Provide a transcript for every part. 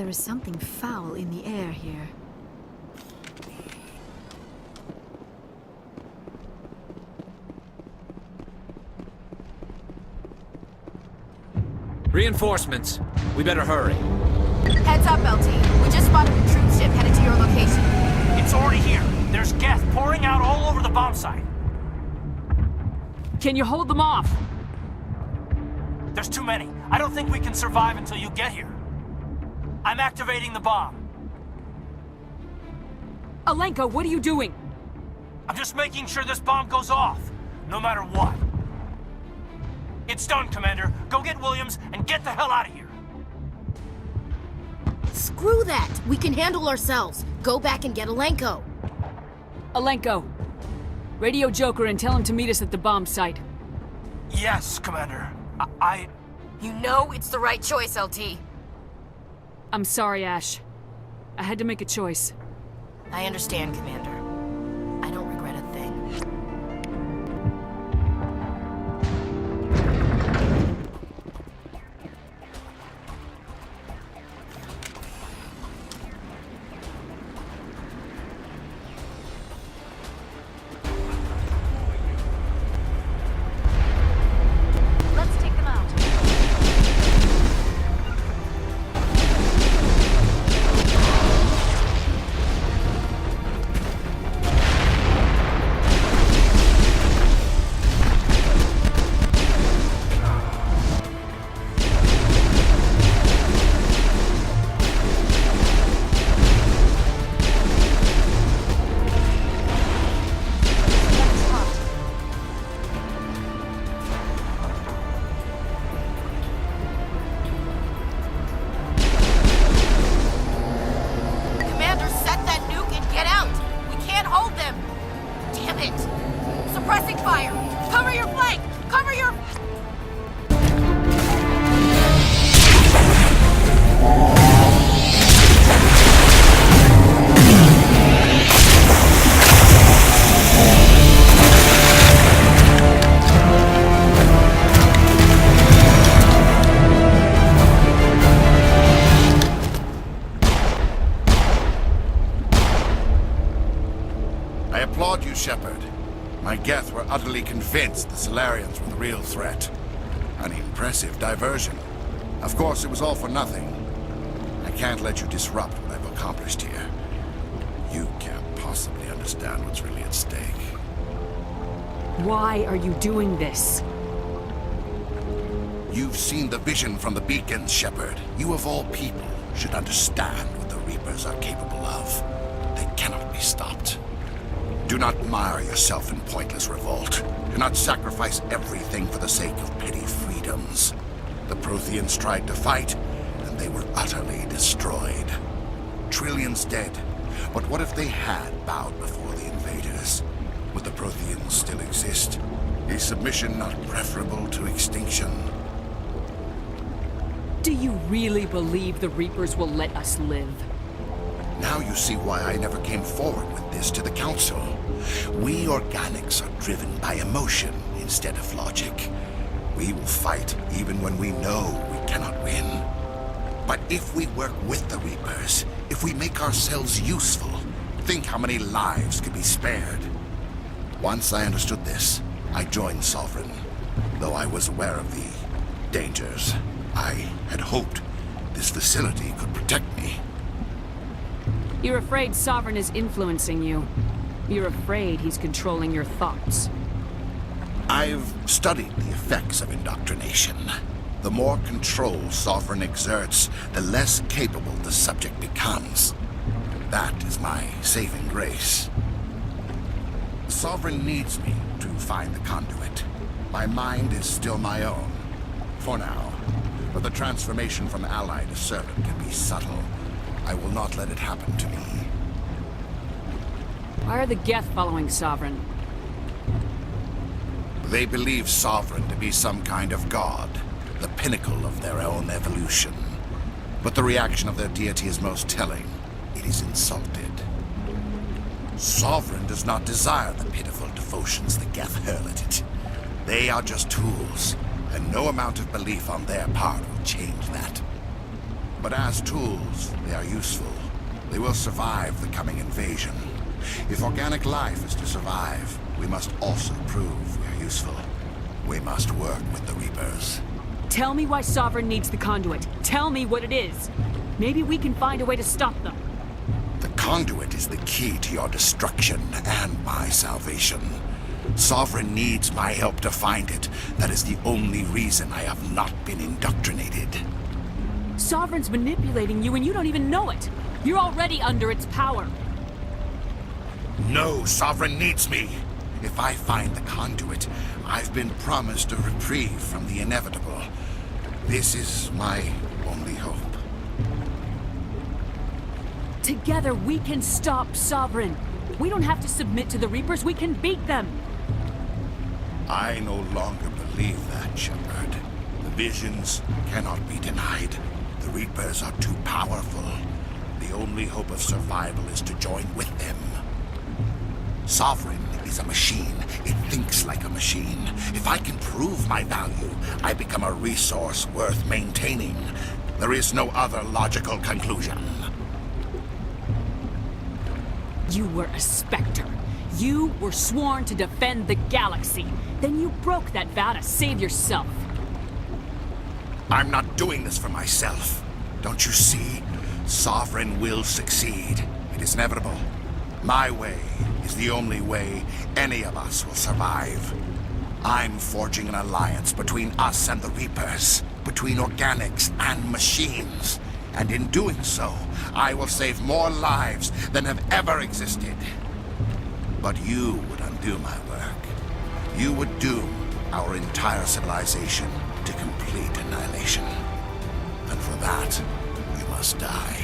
There is something foul in the air here. Reinforcements. We better hurry. Heads up, LT. We just spotted a troop ship headed to your location. It's already here. There's gas pouring out all over the bomb site. Can you hold them off? There's too many. I don't think we can survive until you get here. I'm activating the bomb. Alenko, what are you doing? I'm just making sure this bomb goes off, no matter what. It's done, Commander. Go get Williams and get the hell out of here. Screw that! We can handle ourselves. Go back and get Alenko. Alenko, radio Joker and tell him to meet us at the bomb site. Yes, Commander. You know it's the right choice, LT. I'm sorry, Ash. I had to make a choice. I understand, Commander. I don't regret a thing. Let's take them out. Commander, set that nuke and get out! We can't hold them! Damn it! Suppressing fire! Cover your flank! Cover your... I applaud you, Shepard. My Geth were utterly convinced the Solarians were the real threat. An impressive diversion. Of course, it was all for nothing. I can't let you disrupt what I've accomplished here. You can't possibly understand what's really at stake. Why are you doing this? You've seen the vision from the beacons, Shepard. You of all people should understand what the Reapers are capable of. They cannot be stopped. Do not mire yourself in pointless revolt. Do not sacrifice everything for the sake of petty freedoms. The Protheans tried to fight, and they were utterly destroyed. Trillions dead. But what if they had bowed before the invaders? Would the Protheans still exist? Is submission not preferable to extinction? Do you really believe the Reapers will let us live? Now you see why I never came forward with this to the Council. We organics are driven by emotion instead of logic. We will fight even when we know we cannot win. But if we work with the Reapers, if we make ourselves useful, think how many lives could be spared. Once I understood this, I joined Sovereign. Though I was aware of the dangers, I had hoped this facility could protect me. You're afraid Sovereign is influencing you. You're afraid he's controlling your thoughts. I've studied the effects of indoctrination. The more control Sovereign exerts, the less capable the subject becomes. That is my saving grace. Sovereign needs me to find the conduit. My mind is still my own, for now. But the transformation from ally to servant can be subtle. I will not let it happen to me. Why are the Geth following Sovereign? They believe Sovereign to be some kind of god, the pinnacle of their own evolution. But the reaction of their deity is most telling. It is insulted. Sovereign does not desire the pitiful devotions the Geth hurl at it. They are just tools, and no amount of belief on their part will change that. But as tools, they are useful. They will survive the coming invasion. If organic life is to survive, we must also prove we are useful. We must work with the Reapers. Tell me why Sovereign needs the conduit. Tell me what it is. Maybe we can find a way to stop them. The conduit is the key to your destruction and my salvation. Sovereign needs my help to find it. That is the only reason I have not been indoctrinated. Sovereign's manipulating you and you don't even know it. You're already under its power. No, Sovereign needs me. If I find the conduit, I've been promised a reprieve from the inevitable. This is my only hope. Together we can stop Sovereign. We don't have to submit to the Reapers, we can beat them. I no longer believe that, Shepard. The visions cannot be denied. The Reapers are too powerful. The only hope of survival is to join with them. Sovereign is a machine. It thinks like a machine. If I can prove my value, I become a resource worth maintaining. There is no other logical conclusion. You were a Spectre. You were sworn to defend the galaxy. Then you broke that vow to save yourself. I'm not doing this for myself. Don't you see? Sovereign will succeed. It is inevitable. My way is the only way any of us will survive. I'm forging an alliance between us and the Reapers, between organics and machines. And in doing so, I will save more lives than have ever existed. But you would undo my work. You would doom our entire civilization to complete annihilation. And for that, we must die.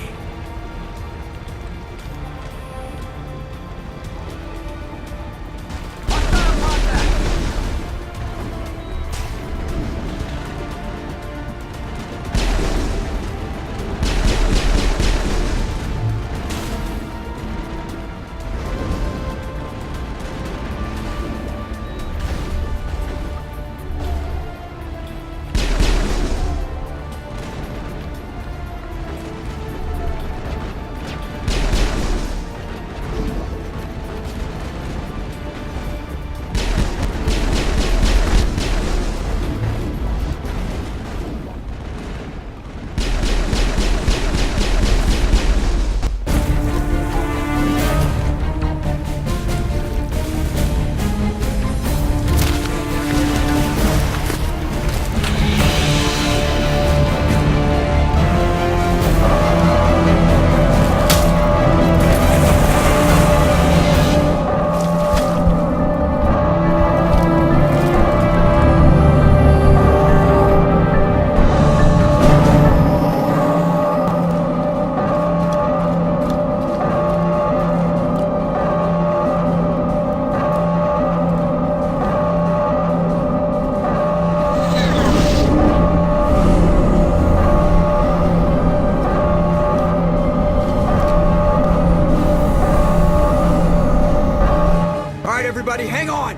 Everybody, hang on!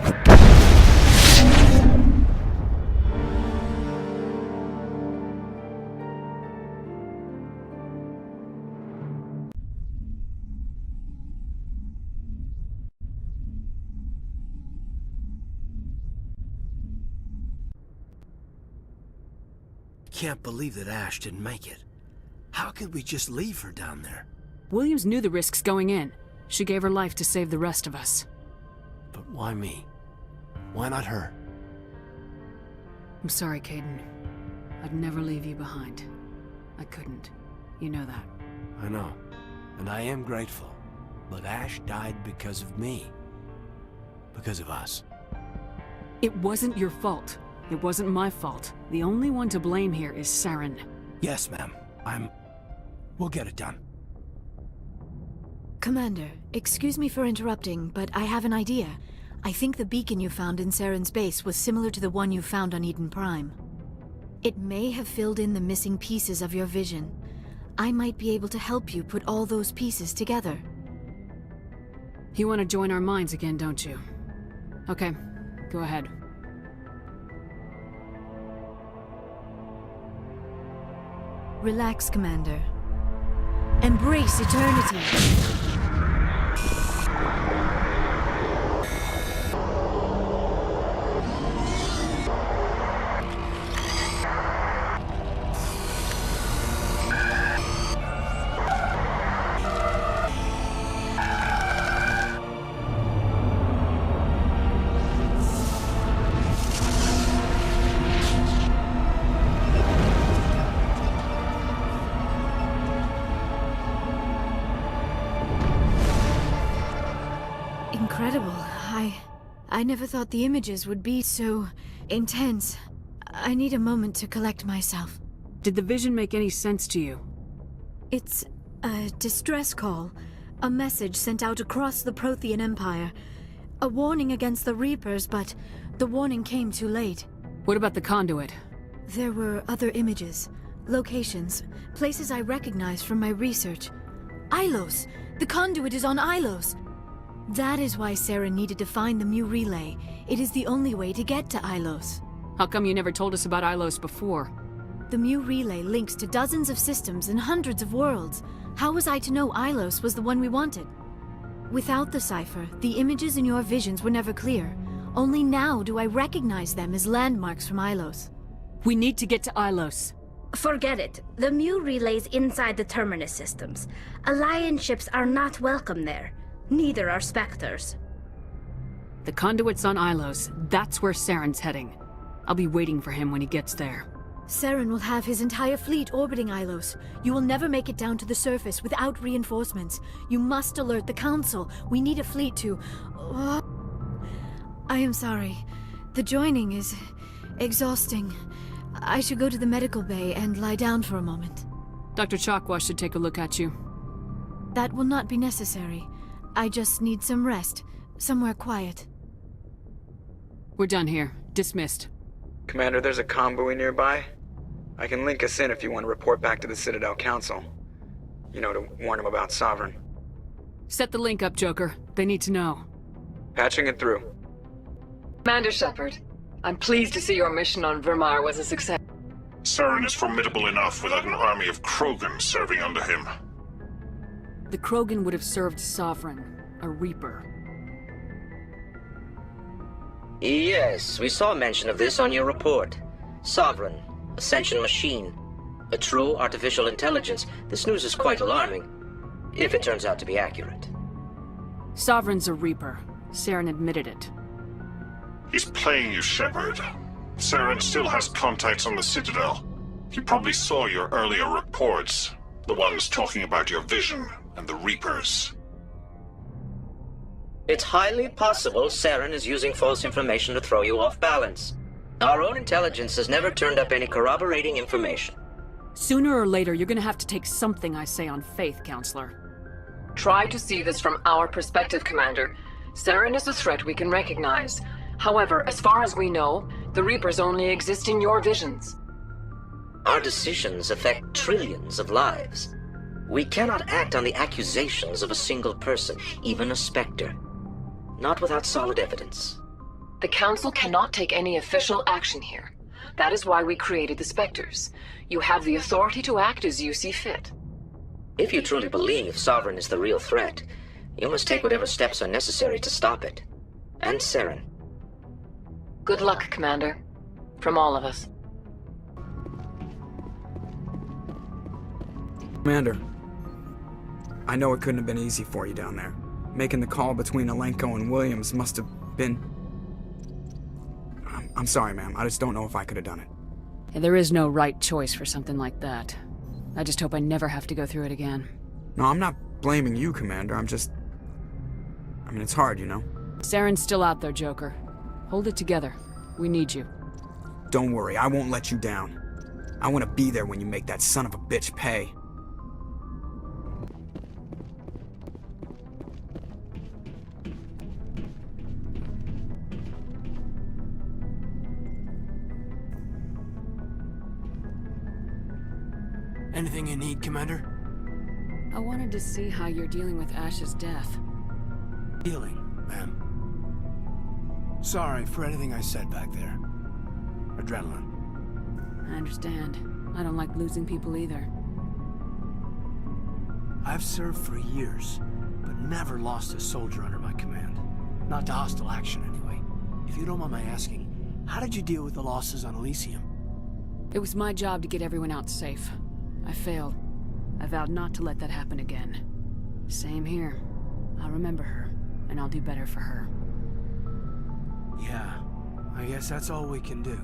Can't believe that Ash didn't make it. How could we just leave her down there? Williams knew the risks going in. She gave her life to save the rest of us. But why me? Why not her? I'm sorry, Kaidan. I'd never leave you behind. I couldn't. You know that. I know. And I am grateful. But Ash died because of me. Because of us. It wasn't your fault. It wasn't my fault. The only one to blame here is Saren. Yes, ma'am. We'll get it done. Commander, excuse me for interrupting, but I have an idea. I think the beacon you found in Saren's base was similar to the one you found on Eden Prime. It may have filled in the missing pieces of your vision. I might be able to help you put all those pieces together. You want to join our minds again, don't you? Okay, go ahead. Relax, Commander. Embrace eternity. Incredible. I never thought the images would be so intense. I need a moment to collect myself. Did the vision make any sense to you? It's a distress call. A message sent out across the Prothean Empire. A warning against the Reapers, but the warning came too late. What about the conduit? There were other images, locations, places I recognized from my research. Ilos! The conduit is on Ilos! That is why Saren needed to find the Mu Relay. It is the only way to get to Ilos. How come you never told us about Ilos before? The Mu Relay links to dozens of systems and hundreds of worlds. How was I to know Ilos was the one we wanted? Without the cipher, the images in your visions were never clear. Only now do I recognize them as landmarks from Ilos. We need to get to Ilos. Forget it. The Mu Relay's inside the Terminus systems. Alliance ships are not welcome there. Neither are Spectres. The conduit's on Ilos. That's where Saren's heading. I'll be waiting for him when he gets there. Saren will have his entire fleet orbiting Ilos. You will never make it down to the surface without reinforcements. You must alert the Council. We need a fleet to... I am sorry. The joining is exhausting. I should go to the medical bay and lie down for a moment. Dr. Chakwa should take a look at you. That will not be necessary. I just need some rest. Somewhere quiet. We're done here. Dismissed. Commander, there's a convoy nearby. I can link us in if you want to report back to the Citadel Council. You know, to warn them about Sovereign. Set the link up, Joker. They need to know. Patching it through. Commander Shepard, I'm pleased to see your mission on Vermar was a success. Saren is formidable enough without an army of Krogan serving under him. The Krogan would have served Sovereign, a Reaper. Yes, we saw mention of this on your report. Sovereign, Ascension machine, a true artificial intelligence. This news is quite alarming, if it turns out to be accurate. Sovereign's a Reaper. Saren admitted it. He's playing you, Shepard. Saren still has contacts on the Citadel. He probably saw your earlier reports, the ones talking about your vision and the Reapers. It's highly possible Saren is using false information to throw you off balance. Our own intelligence has never turned up any corroborating information. Sooner or later, you're gonna have to take something I say on faith, Counselor. Try to see this from our perspective, Commander. Saren is a threat we can recognize. However, as far as we know, the Reapers only exist in your visions. Our decisions affect trillions of lives. We cannot act on the accusations of a single person, even a Spectre. Not without solid evidence. The Council cannot take any official action here. That is why we created the Spectres. You have the authority to act as you see fit. If you truly believe Sovereign is the real threat, you must take whatever steps are necessary to stop it. And Saren. Good luck, Commander. From all of us. Commander, I know it couldn't have been easy for you down there. Making the call between Alenko and Williams must have been... I'm sorry, ma'am. I just don't know if I could have done it. Yeah, there is no right choice for something like that. I just hope I never have to go through it again. No, I'm not blaming you, Commander. I'm just... I mean, it's hard, you know? Saren's still out there, Joker. Hold it together. We need you. Don't worry, I won't let you down. I want to be there when you make that son of a bitch pay. Anything you need, Commander? I wanted to see how you're dealing with Ash's death. Healing, ma'am. Sorry for anything I said back there. Adrenaline. I understand. I don't like losing people either. I've served for years, but never lost a soldier under my command. Not to hostile action, anyway. If you don't mind my asking, how did you deal with the losses on Elysium? It was my job to get everyone out safe. I failed. I vowed not to let that happen again. Same here. I'll remember her, and I'll do better for her. Yeah, I guess that's all we can do.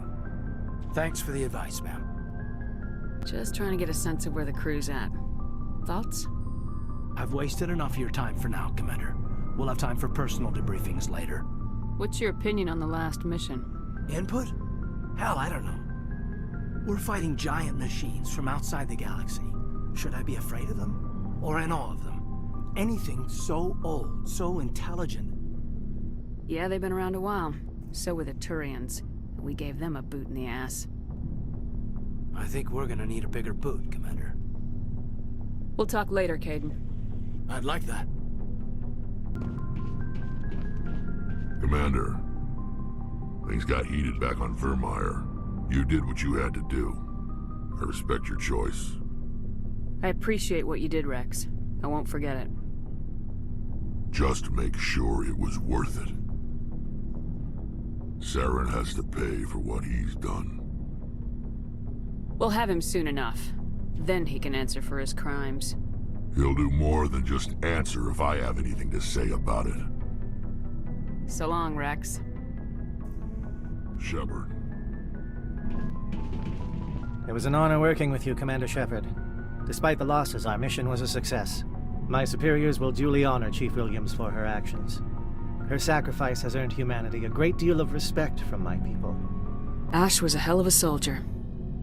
Thanks for the advice, ma'am. Just trying to get a sense of where the crew's at. Thoughts? I've wasted enough of your time for now, Commander. We'll have time for personal debriefings later. What's your opinion on the last mission? Input? Hell, I don't know. We're fighting giant machines from outside the galaxy. Should I be afraid of them? Or in awe of them? Anything so old, so intelligent. Yeah, they've been around a while. So were the Turians. We gave them a boot in the ass. I think we're gonna need a bigger boot, Commander. We'll talk later, Kaidan. I'd like that. Commander, things got heated back on Vermeer. You did what you had to do. I respect your choice. I appreciate what you did, Rex. I won't forget it. Just make sure it was worth it. Saren has to pay for what he's done. We'll have him soon enough. Then he can answer for his crimes. He'll do more than just answer if I have anything to say about it. So long, Rex. Shepard. It was an honor working with you, Commander Shepard. Despite the losses, our mission was a success. My superiors will duly honor Chief Williams for her actions. Her sacrifice has earned humanity a great deal of respect from my people. Ash was a hell of a soldier.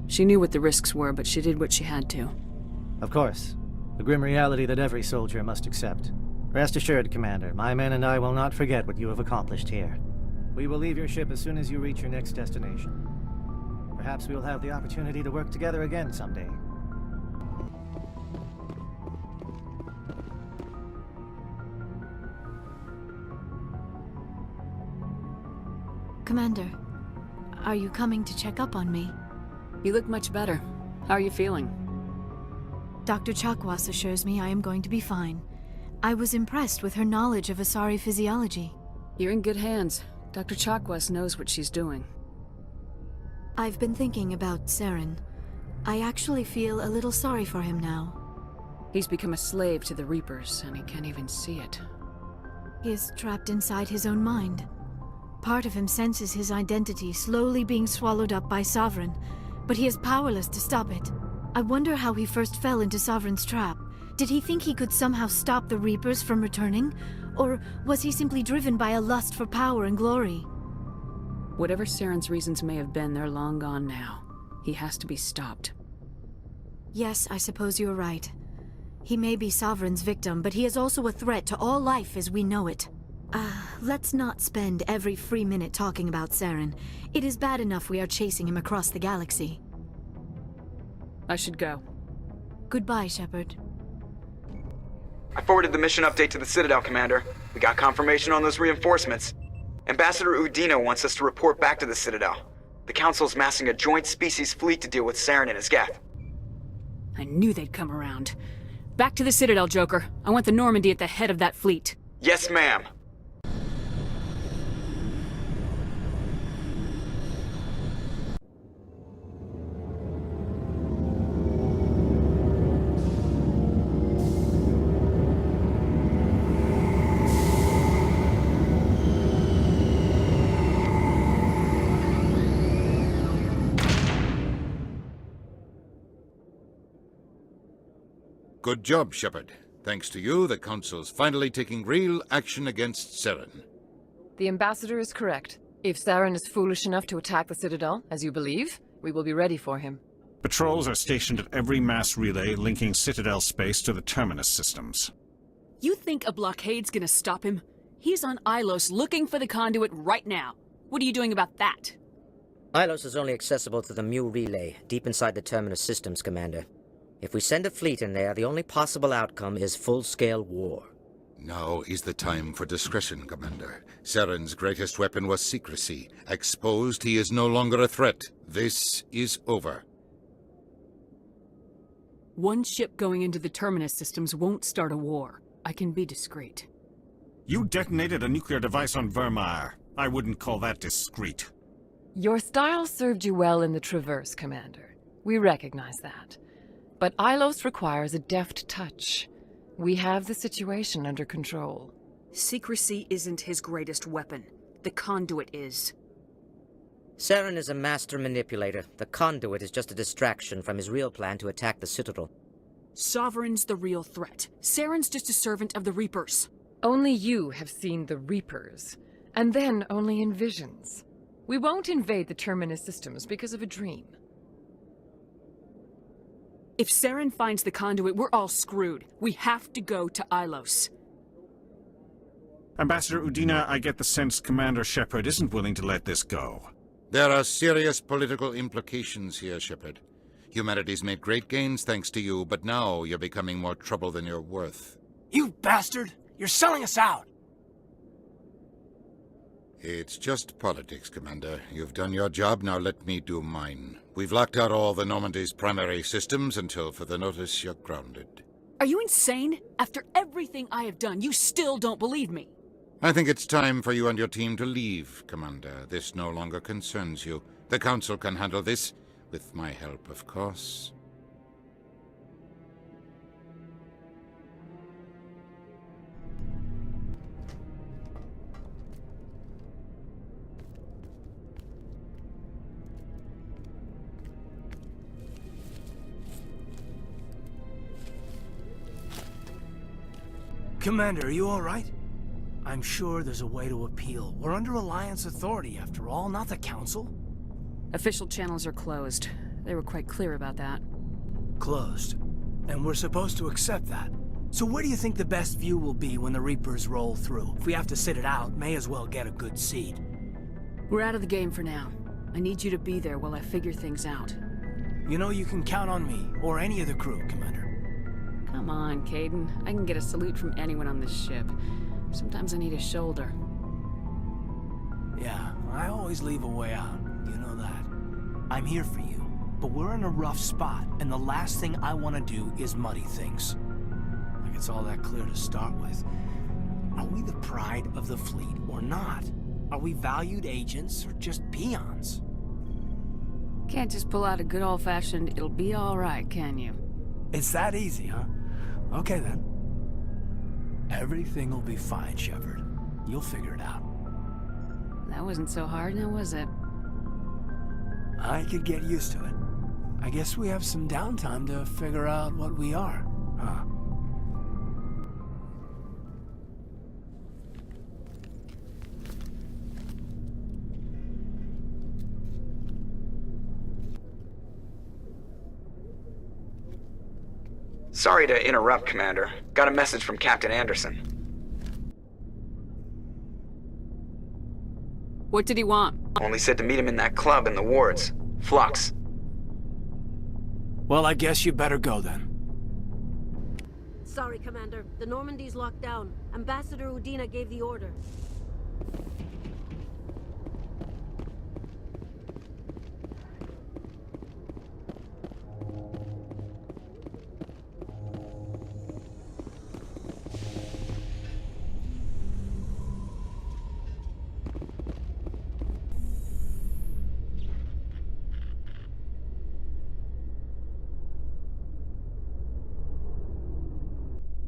She knew what the risks were, but she did what she had to. Of course. The grim reality that every soldier must accept. Rest assured, Commander, my men and I will not forget what you have accomplished here. We will leave your ship as soon as you reach your next destination. Perhaps we will have the opportunity to work together again someday. Commander, are you coming to check up on me? You look much better. How are you feeling? Dr. Chakwas assures me I am going to be fine. I was impressed with her knowledge of Asari physiology. You're in good hands. Dr. Chakwas knows what she's doing. I've been thinking about Saren. I actually feel a little sorry for him now. He's become a slave to the Reapers, and he can't even see it. He is trapped inside his own mind. Part of him senses his identity slowly being swallowed up by Sovereign, but he is powerless to stop it. I wonder how he first fell into Sovereign's trap. Did he think he could somehow stop the Reapers from returning? Or was he simply driven by a lust for power and glory? Whatever Saren's reasons may have been, they're long gone now. He has to be stopped. Yes, I suppose you're right. He may be Sovereign's victim, but he is also a threat to all life as we know it. Let's not spend every free minute talking about Saren. It is bad enough we are chasing him across the galaxy. I should go. Goodbye, Shepard. I forwarded the mission update to the Citadel, Commander. We got confirmation on those reinforcements. Ambassador Udino wants us to report back to the Citadel. The Council's massing a joint species fleet to deal with Saren and his Geth. I knew they'd come around. Back to the Citadel, Joker. I want the Normandy at the head of that fleet. Yes, ma'am. Good job, Shepard. Thanks to you, the Council's finally taking real action against Saren. The Ambassador is correct. If Saren is foolish enough to attack the Citadel, as you believe, we will be ready for him. Patrols are stationed at every mass relay linking Citadel space to the Terminus systems. You think a blockade's gonna stop him? He's on Ilos looking for the conduit right now. What are you doing about that? Ilos is only accessible to the Mu relay, deep inside the Terminus systems, Commander. If we send a fleet in there, the only possible outcome is full-scale war. Now is the time for discretion, Commander. Saren's greatest weapon was secrecy. Exposed, he is no longer a threat. This is over. One ship going into the Terminus systems won't start a war. I can be discreet. You detonated a nuclear device on Vermeer. I wouldn't call that discreet. Your style served you well in the Traverse, Commander. We recognize that. But Ilos requires a deft touch. We have the situation under control. Secrecy isn't his greatest weapon. The conduit is. Saren is a master manipulator. The conduit is just a distraction from his real plan to attack the Citadel. Sovereign's the real threat. Saren's just a servant of the Reapers. Only you have seen the Reapers, and then only in visions. We won't invade the Terminus systems because of a dream. If Saren finds the conduit, we're all screwed. We have to go to Ilos. Ambassador Udina, I get the sense Commander Shepard isn't willing to let this go. There are serious political implications here, Shepard. Humanity's made great gains thanks to you, but now you're becoming more trouble than you're worth. You bastard! You're selling us out! It's just politics, Commander. You've done your job, now let me do mine. We've locked out all the Normandy's primary systems until further notice you're grounded. Are you insane? After everything I have done, you still don't believe me. I think it's time for you and your team to leave, Commander. This no longer concerns you. The Council can handle this, with my help, of course. Commander, are you all right? I'm sure there's a way to appeal. We're under Alliance authority, after all, not the Council. Official channels are closed. They were quite clear about that. Closed. And we're supposed to accept that. So where do you think the best view will be when the Reapers roll through? If we have to sit it out, may as well get a good seat. We're out of the game for now. I need you to be there while I figure things out. You know you can count on me, or any of the crew, Commander. Come on, Kaidan. I can get a salute from anyone on this ship. Sometimes I need a shoulder. Yeah, I always leave a way out. You know that. I'm here for you, but we're in a rough spot, and the last thing I want to do is muddy things. Like it's all that clear to start with. Are we the pride of the fleet or not? Are we valued agents or just peons? Can't just pull out a good old-fashioned, it'll be all right, can you? It's that easy, huh? Okay, then. Everything will be fine, Shepard. You'll figure it out. That wasn't so hard, now was it? I could get used to it. I guess we have some downtime to figure out what we are, huh? Sorry to interrupt, Commander. Got a message from Captain Anderson. What did he want? Only said to meet him in that club in the wards. Flux. Well, I guess you better go then. Sorry, Commander. The Normandy's locked down. Ambassador Udina gave the order.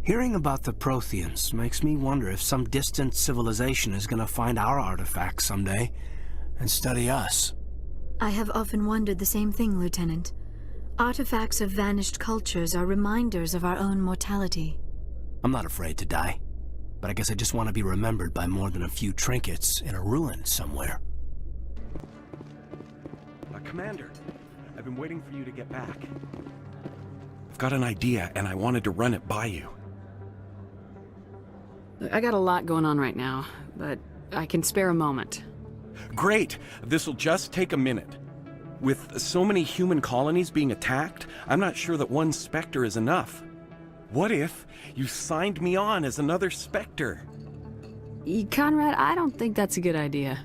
Hearing about the Protheans makes me wonder if some distant civilization is gonna find our artifacts someday and study us. I have often wondered the same thing, Lieutenant. Artifacts of vanished cultures are reminders of our own mortality. I'm not afraid to die, but I guess I just want to be remembered by more than a few trinkets in a ruin somewhere. Commander, I've been waiting for you to get back. I've got an idea, and I wanted to run it by you. I got a lot going on right now, but I can spare a moment. Great! This'll just take a minute. With so many human colonies being attacked, I'm not sure that one Spectre is enough. What if you signed me on as another Spectre? Conrad, I don't think that's a good idea.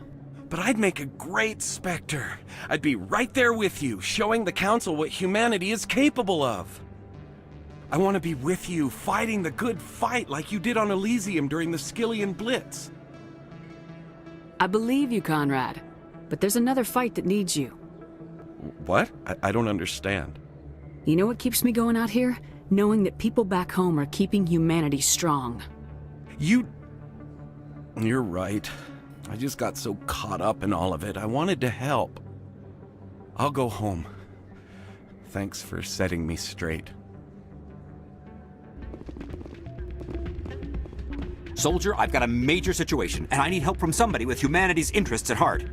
But I'd make a great Spectre. I'd be right there with you, showing the Council what humanity is capable of. I want to be with you, fighting the good fight like you did on Elysium during the Skillian Blitz. I believe you, Conrad. But there's another fight that needs you. What? I don't understand. You know what keeps me going out here? Knowing that people back home are keeping humanity strong. You're right. I just got so caught up in all of it. I wanted to help. I'll go home. Thanks for setting me straight. Soldier, I've got a major situation, and I need help from somebody with humanity's interests at heart.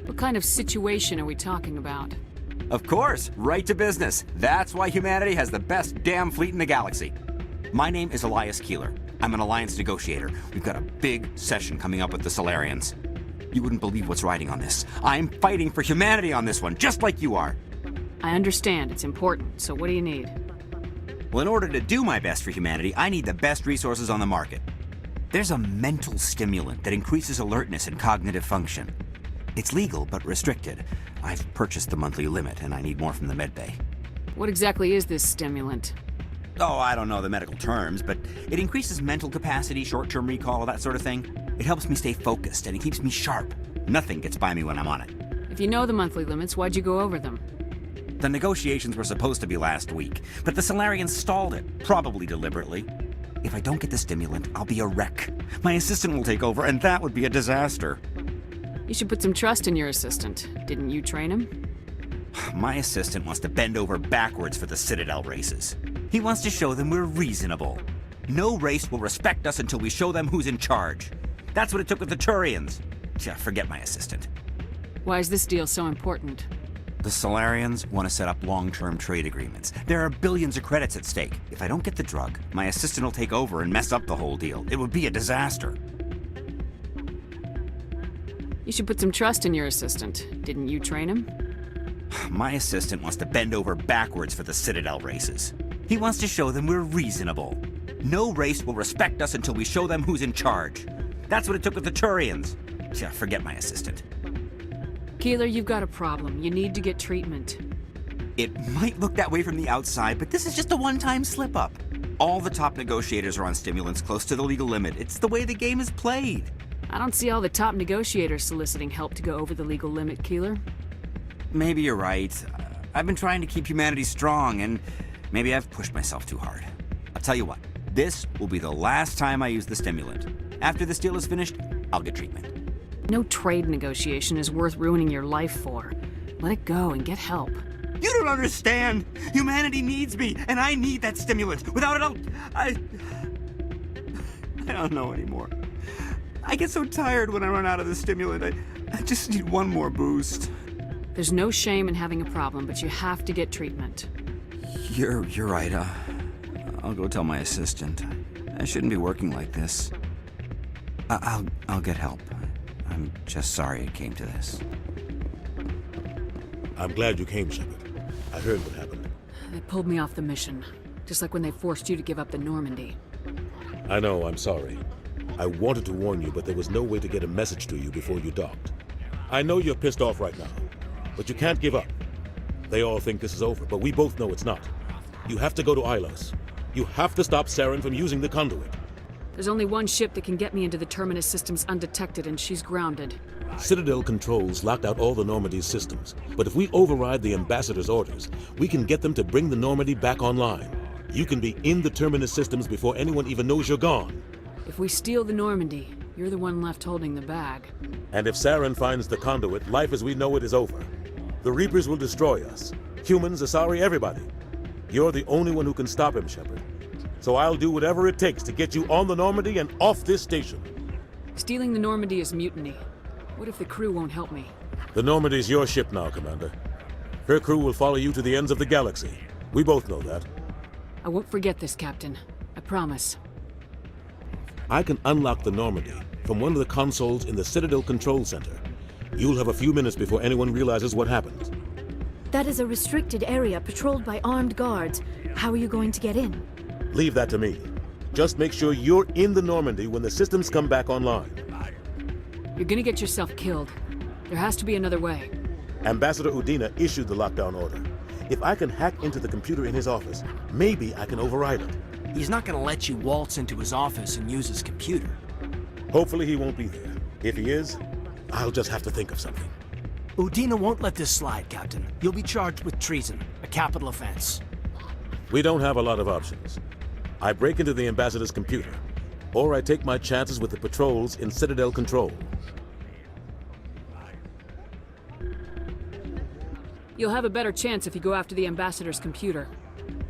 What kind of situation are we talking about? Of course, right to business. That's why humanity has the best damn fleet in the galaxy. My name is Elias Keeler. I'm an Alliance negotiator. We've got a big session coming up with the Solarians. You wouldn't believe what's riding on this. I'm fighting for humanity on this one, just like you are. I understand. It's important. So what do you need? Well, in order to do my best for humanity, I need the best resources on the market. There's a mental stimulant that increases alertness and cognitive function. It's legal, but restricted. I've purchased the monthly limit, and I need more from the medbay. What exactly is this stimulant? Oh, I don't know the medical terms, but it increases mental capacity, short-term recall, that sort of thing. It helps me stay focused, and it keeps me sharp. Nothing gets by me when I'm on it. If you know the monthly limits, why'd you go over them? The negotiations were supposed to be last week, but the Solarians stalled it, probably deliberately. If I don't get the stimulant, I'll be a wreck. My assistant will take over, and that would be a disaster. You should put some trust in your assistant. Didn't you train him? My assistant wants to bend over backwards for the Citadel races. He wants to show them we're reasonable. No race will respect us until we show them who's in charge. That's what it took with the Turians. Forget my assistant. Why is this deal so important? The Solarians want to set up long-term trade agreements. There are billions of credits at stake. If I don't get the drug, my assistant will take over and mess up the whole deal. It would be a disaster. You should put some trust in your assistant. Didn't you train him? My assistant wants to bend over backwards for the Citadel races. He wants to show them we're reasonable. No race will respect us until we show them who's in charge. That's what it took with the Turians. Forget my assistant. Keeler, you've got a problem. You need to get treatment. It might look that way from the outside, but this is just a one-time slip-up. All the top negotiators are on stimulants close to the legal limit. It's the way the game is played. I don't see all the top negotiators soliciting help to go over the legal limit, Keeler. Maybe you're right. I've been trying to keep humanity strong, and maybe I've pushed myself too hard. I'll tell you what, this will be the last time I use the stimulant. After this deal is finished, I'll get treatment. No trade negotiation is worth ruining your life for. Let it go and get help. You don't understand! Humanity needs me, and I need that stimulant. Without it, I don't know anymore. I get so tired when I run out of the stimulant. I just need one more boost. There's no shame in having a problem, but you have to get treatment. You're right. I'll go tell my assistant. I shouldn't be working like this. I'll get help. I'm just sorry it came to this. I'm glad you came, Shepard. I heard what happened. They pulled me off the mission, just like when they forced you to give up the Normandy. I know, I'm sorry. I wanted to warn you, but there was no way to get a message to you before you docked. I know you're pissed off right now, but you can't give up. They all think this is over, but we both know it's not. You have to go to Ilos. You have to stop Saren from using the conduit. There's only one ship that can get me into the Terminus systems undetected, and she's grounded. Citadel controls locked out all the Normandy's systems, but if we override the Ambassador's orders, we can get them to bring the Normandy back online. You can be in the Terminus systems before anyone even knows you're gone. If we steal the Normandy, you're the one left holding the bag. And if Saren finds the conduit, life as we know it is over. The Reapers will destroy us. Humans, Asari, everybody. You're the only one who can stop him, Shepard. So I'll do whatever it takes to get you on the Normandy and off this station. Stealing the Normandy is mutiny. What if the crew won't help me? The Normandy's your ship now, Commander. Her crew will follow you to the ends of the galaxy. We both know that. I won't forget this, Captain. I promise. I can unlock the Normandy from one of the consoles in the Citadel Control Center. You'll have a few minutes before anyone realizes what happened. That is a restricted area patrolled by armed guards. How are you going to get in? Leave that to me. Just make sure you're in the Normandy when the systems come back online. You're gonna get yourself killed. There has to be another way. Ambassador Udina issued the lockdown order. If I can hack into the computer in his office, maybe I can override it. He's not gonna let you waltz into his office and use his computer. Hopefully he won't be there. If he is, I'll just have to think of something. Udina won't let this slide, Captain. You'll be charged with treason, a capital offense. We don't have a lot of options. I break into the ambassador's computer, or I take my chances with the patrols in Citadel control. You'll have a better chance if you go after the ambassador's computer.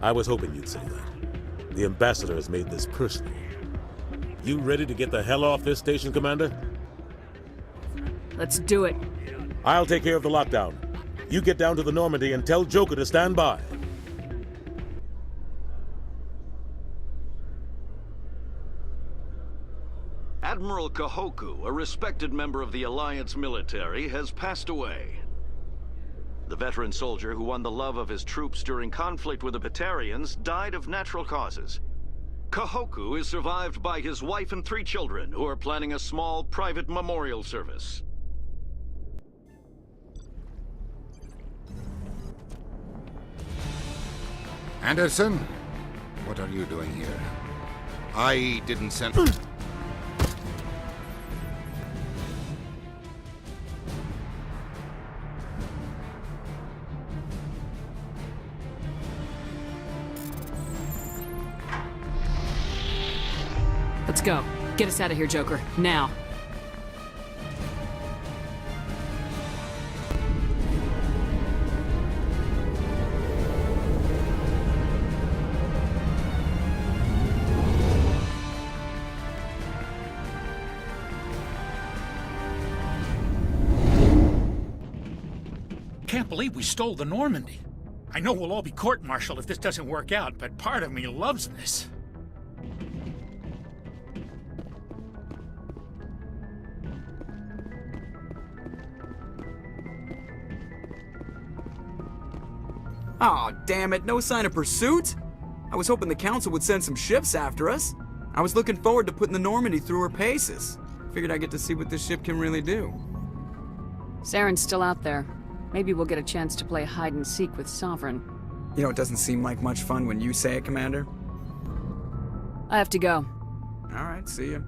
I was hoping you'd say that. The ambassador has made this personal. You ready to get the hell off this station, Commander? Let's do it. I'll take care of the lockdown. You get down to the Normandy and tell Joker to stand by. Admiral Kahoku, a respected member of the Alliance military, has passed away. The veteran soldier who won the love of his troops during conflict with the Batarians died of natural causes. Kahoku is survived by his wife and 3 children, who are planning a small private memorial service. Anderson? What are you doing here? I didn't send... Let's go. Get us out of here, Joker. Now. Can't believe we stole the Normandy. I know we'll all be court-martialed if this doesn't work out, but part of me loves this. Aw, damn it, no sign of pursuit? I was hoping the Council would send some ships after us. I was looking forward to putting the Normandy through her paces. Figured I'd get to see what this ship can really do. Saren's still out there. Maybe we'll get a chance to play hide and seek with Sovereign. You know, it doesn't seem like much fun when you say it, Commander. I have to go. Alright, see ya.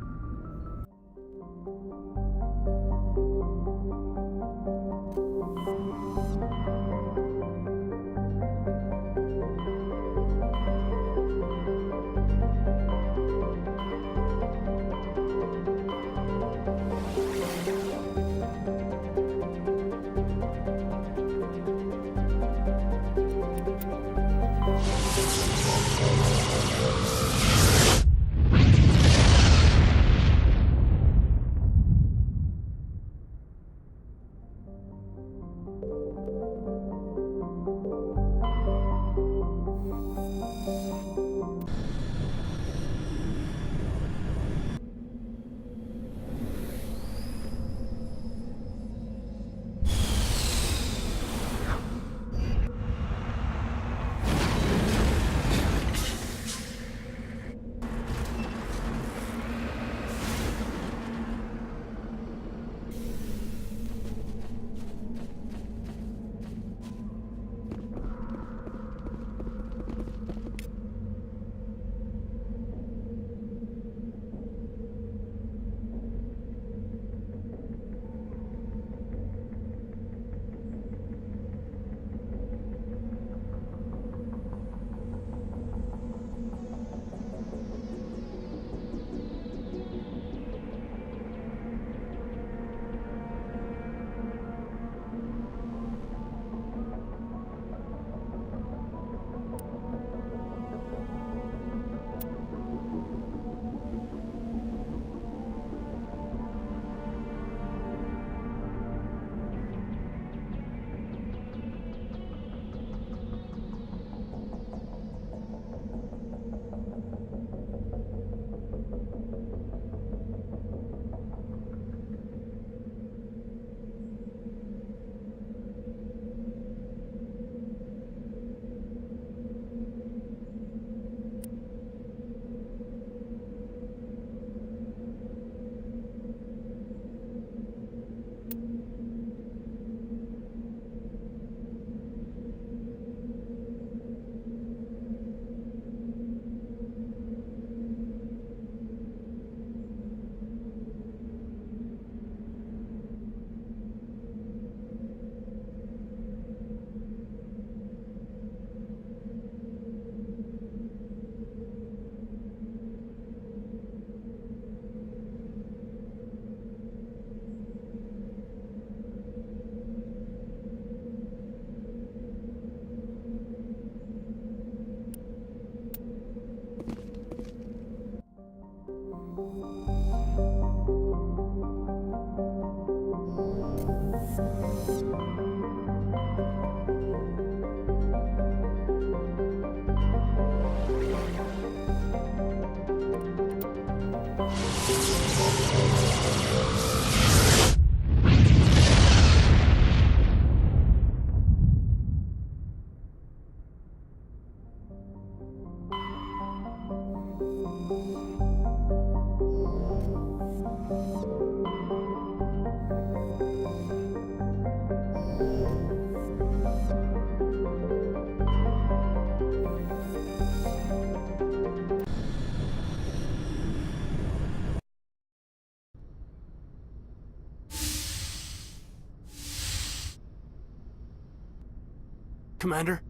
Commander?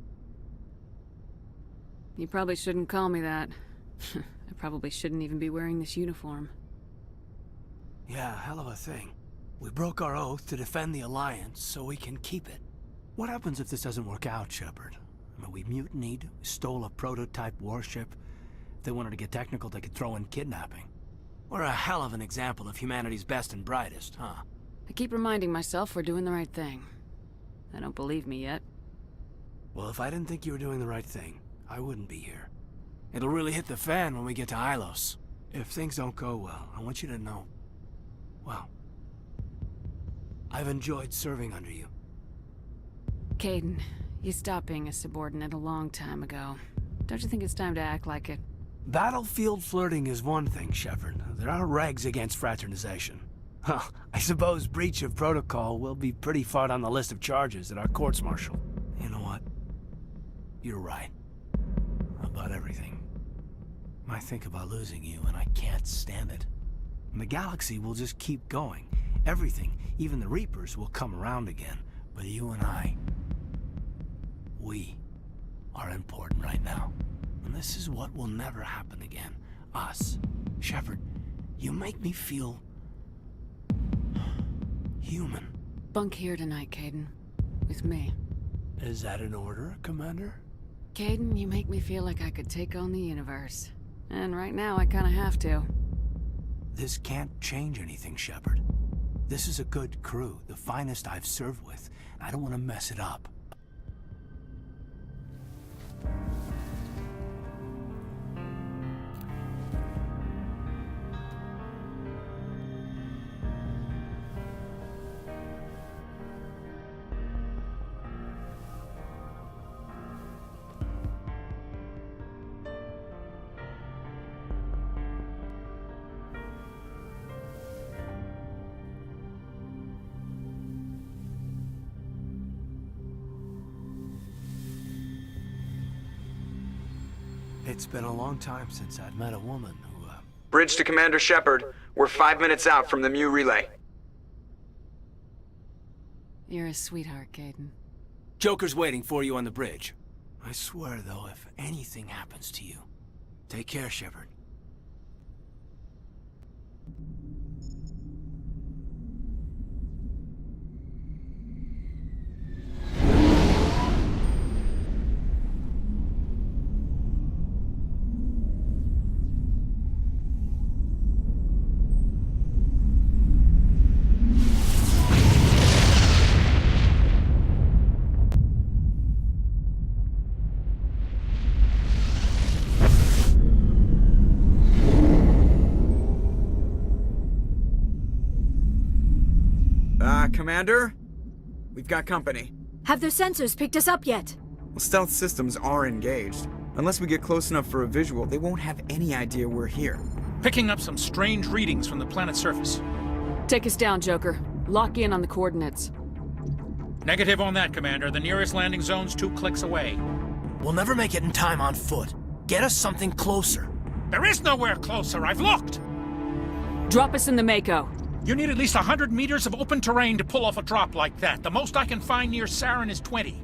You probably shouldn't call me that. I probably shouldn't even be wearing this uniform. Yeah, hell of a thing. We broke our oath to defend the Alliance, so we can keep it. What happens if this doesn't work out, Shepard? I mean, we mutinied, we stole a prototype warship. If they wanted to get technical, they could throw in kidnapping. We're a hell of an example of humanity's best and brightest, huh? I keep reminding myself we're doing the right thing. I don't believe me yet. Well, if I didn't think you were doing the right thing, I wouldn't be here. It'll really hit the fan when we get to Ilos. If things don't go well, I want you to know, well, I've enjoyed serving under you. Kaidan, you stopped being a subordinate a long time ago. Don't you think it's time to act like it? Battlefield flirting is one thing, Shepard. There are regs against fraternization. Huh, I suppose breach of protocol will be pretty far on the list of charges at our courts-martial. You know what? You're right. About everything. I think about losing you, and I can't stand it. And the galaxy will just keep going. Everything, even the Reapers, will come around again. But you and I, we are important right now. And this is what will never happen again. Us. Shepard, you make me feel human. Bunk here tonight, Kaidan. With me. Is that an order, Commander? Kaidan, you make me feel like I could take on the universe. And right now, I kinda have to. This can't change anything, Shepard. This is a good crew, the finest I've served with. I don't want to mess it up. It's been a long time since I've met a woman who, Bridge to Commander Shepard. We're 5 minutes out from the Mu relay. You're a sweetheart, Kaidan. Joker's waiting for you on the bridge. I swear, though, if anything happens to you, take care, Shepard. Commander? We've got company. Have their sensors picked us up yet? Well, stealth systems are engaged. Unless we get close enough for a visual, they won't have any idea we're here. Picking up some strange readings from the planet's surface. Take us down, Joker. Lock in on the coordinates. Negative on that, Commander. The nearest landing zone's 2 clicks away. We'll never make it in time on foot. Get us something closer. There is nowhere closer. I've looked. Drop us in the Mako. You need at least 100 meters of open terrain to pull off a drop like that. The most I can find near Saren is 20.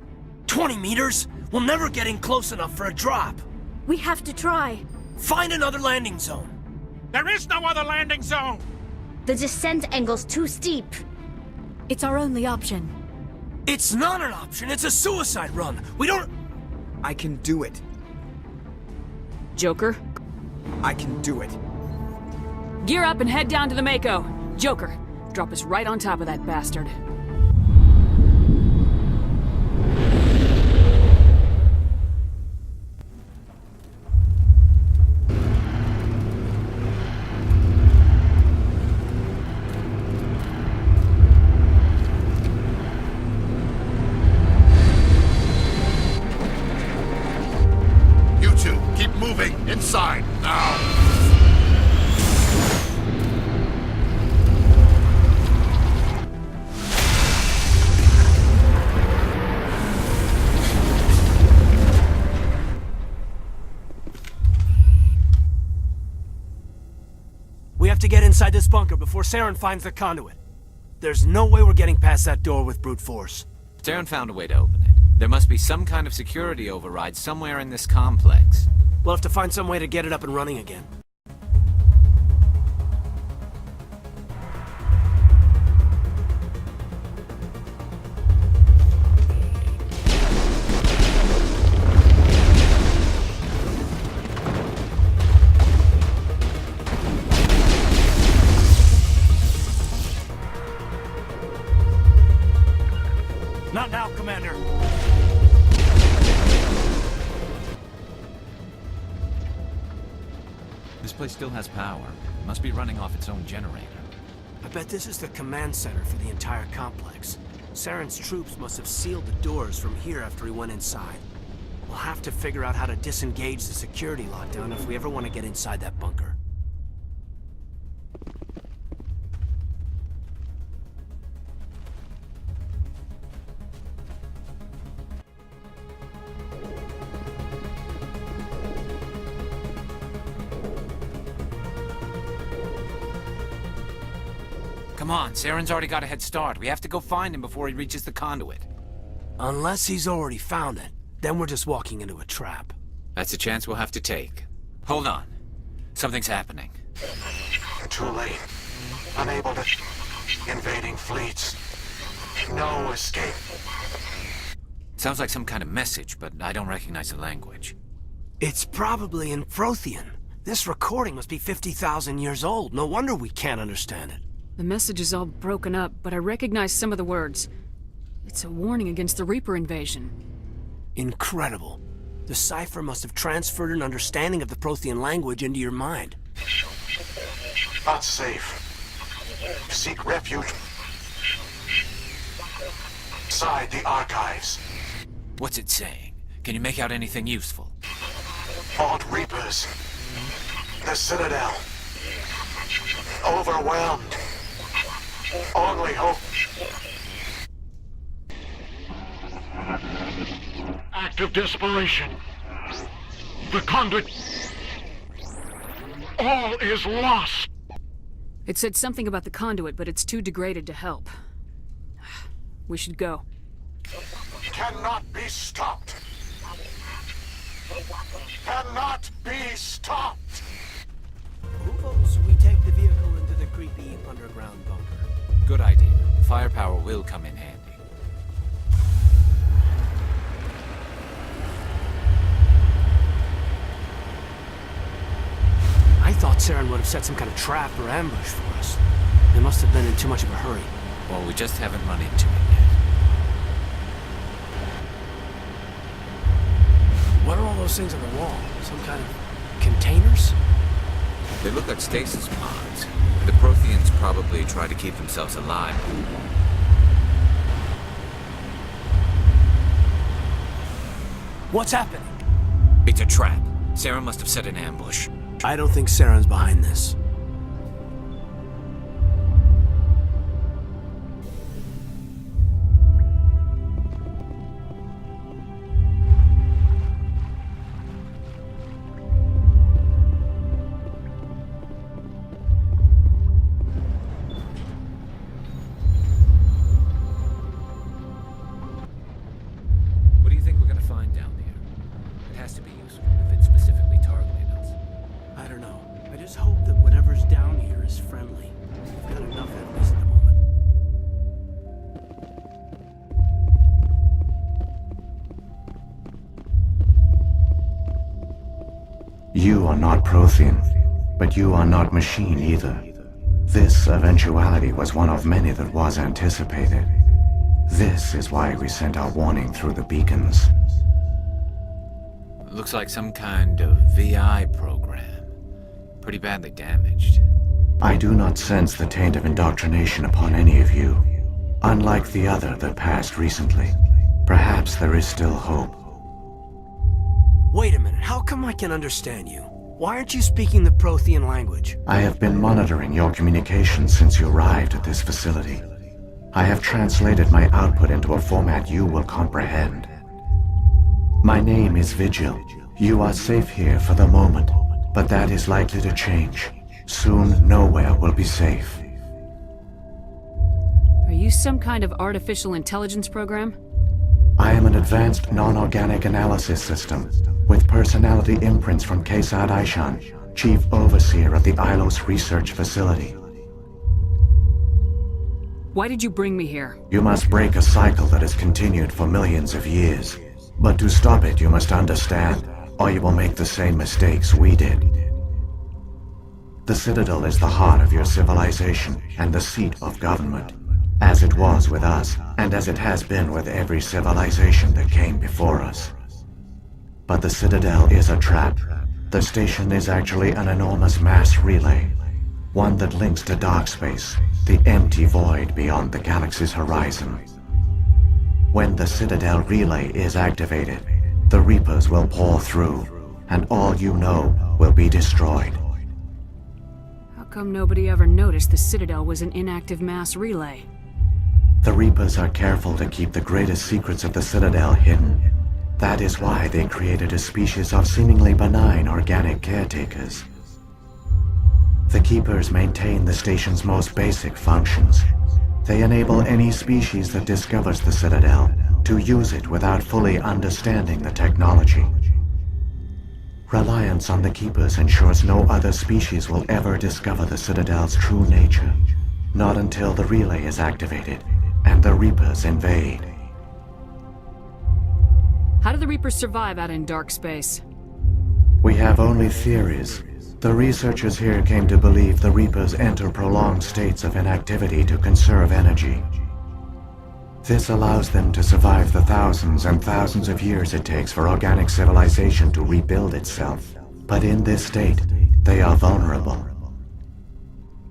20 meters? We'll never get in close enough for a drop. We have to try. Find another landing zone. There is no other landing zone! The descent angle's too steep. It's our only option. It's not an option. It's a suicide run. We don't... I can do it. Joker? I can do it. Gear up and head down to the Mako. Joker, drop us right on top of that bastard. You two, keep moving. Inside, now. We have to get inside this bunker before Saren finds the conduit. There's no way we're getting past that door with brute force. Saren found a way to open it. There must be some kind of security override somewhere in this complex. We'll have to find some way to get it up and running again. Not now, Commander. This place still has power. It must be running off its own generator. I bet this is the command center for the entire complex. Saren's troops must have sealed the doors from here after he went inside. We'll have to figure out how to disengage the security lockdown if we ever want to get inside that bunker. Come on, Saren's already got a head start. We have to go find him before he reaches the conduit. Unless he's already found it, then we're just walking into a trap. That's a chance we'll have to take. Hold on. Something's happening. Too late. Unable to... Invading fleets. No escape. Sounds like some kind of message, but I don't recognize the language. It's probably in Prothean. This recording must be 50,000 years old. No wonder we can't understand it. The message is all broken up, but I recognize some of the words. It's a warning against the Reaper invasion. Incredible. The cipher must have transferred an understanding of the Prothean language into your mind. Not safe. Seek refuge inside the archives. What's it saying? Can you make out anything useful? Vault Reapers. The Citadel. Overwhelmed. Only hope. Act of desperation. The conduit. All is lost. It said something about the conduit, but it's too degraded to help. We should go. Cannot be stopped. Cannot be stopped. Who votes we take the vehicle into the creepy underground bunker? Good idea. Firepower will come in handy. I thought Saren would have set some kind of trap or ambush for us. They must have been in too much of a hurry. Well, we just haven't run into it yet. What are all those things on the wall? Some kind of containers? They look like stasis pods. The Protheans probably try to keep themselves alive. What's happening? It's a trap. Saren must have set an ambush. I don't think Saren's behind this. What do you think we're gonna find down there? It has to be useful if it's specifically targeted us. I don't know. I just hope that whatever's down here is friendly. We've got enough enemies at the moment. You are not Prothean, but you are not machine either. This eventuality was one of many that was anticipated. This is why we sent our warning through the beacons. Looks like some kind of VI program. Pretty badly damaged. I do not sense the taint of indoctrination upon any of you. Unlike the other that passed recently, perhaps there is still hope. Wait a minute, how come I can understand you? Why aren't you speaking the Prothean language? I have been monitoring your communications since you arrived at this facility. I have translated my output into a format you will comprehend. My name is Vigil. You are safe here for the moment, but that is likely to change. Soon, nowhere will be safe. Are you some kind of artificial intelligence program? I am an advanced non-organic analysis system, with personality imprints from Kaidan Aishan, Chief Overseer of the Ilos Research Facility. Why did you bring me here? You must break a cycle that has continued for millions of years. But to stop it, you must understand, or you will make the same mistakes we did. The Citadel is the heart of your civilization and the seat of government, as it was with us, and as it has been with every civilization that came before us. But the Citadel is a trap. The station is actually an enormous mass relay, one that links to dark space, the empty void beyond the galaxy's horizon. When the Citadel relay is activated, the Reapers will pour through, and all you know will be destroyed. How come nobody ever noticed the Citadel was an inactive mass relay? The Reapers are careful to keep the greatest secrets of the Citadel hidden. That is why they created a species of seemingly benign organic caretakers. The Keepers maintain the station's most basic functions. They enable any species that discovers the Citadel to use it without fully understanding the technology. Reliance on the Keepers ensures no other species will ever discover the Citadel's true nature. Not until the relay is activated and the Reapers invade. How do the Reapers survive out in dark space? We have only theories. The researchers here came to believe the Reapers enter prolonged states of inactivity to conserve energy. This allows them to survive the thousands and thousands of years it takes for organic civilization to rebuild itself. But in this state, they are vulnerable.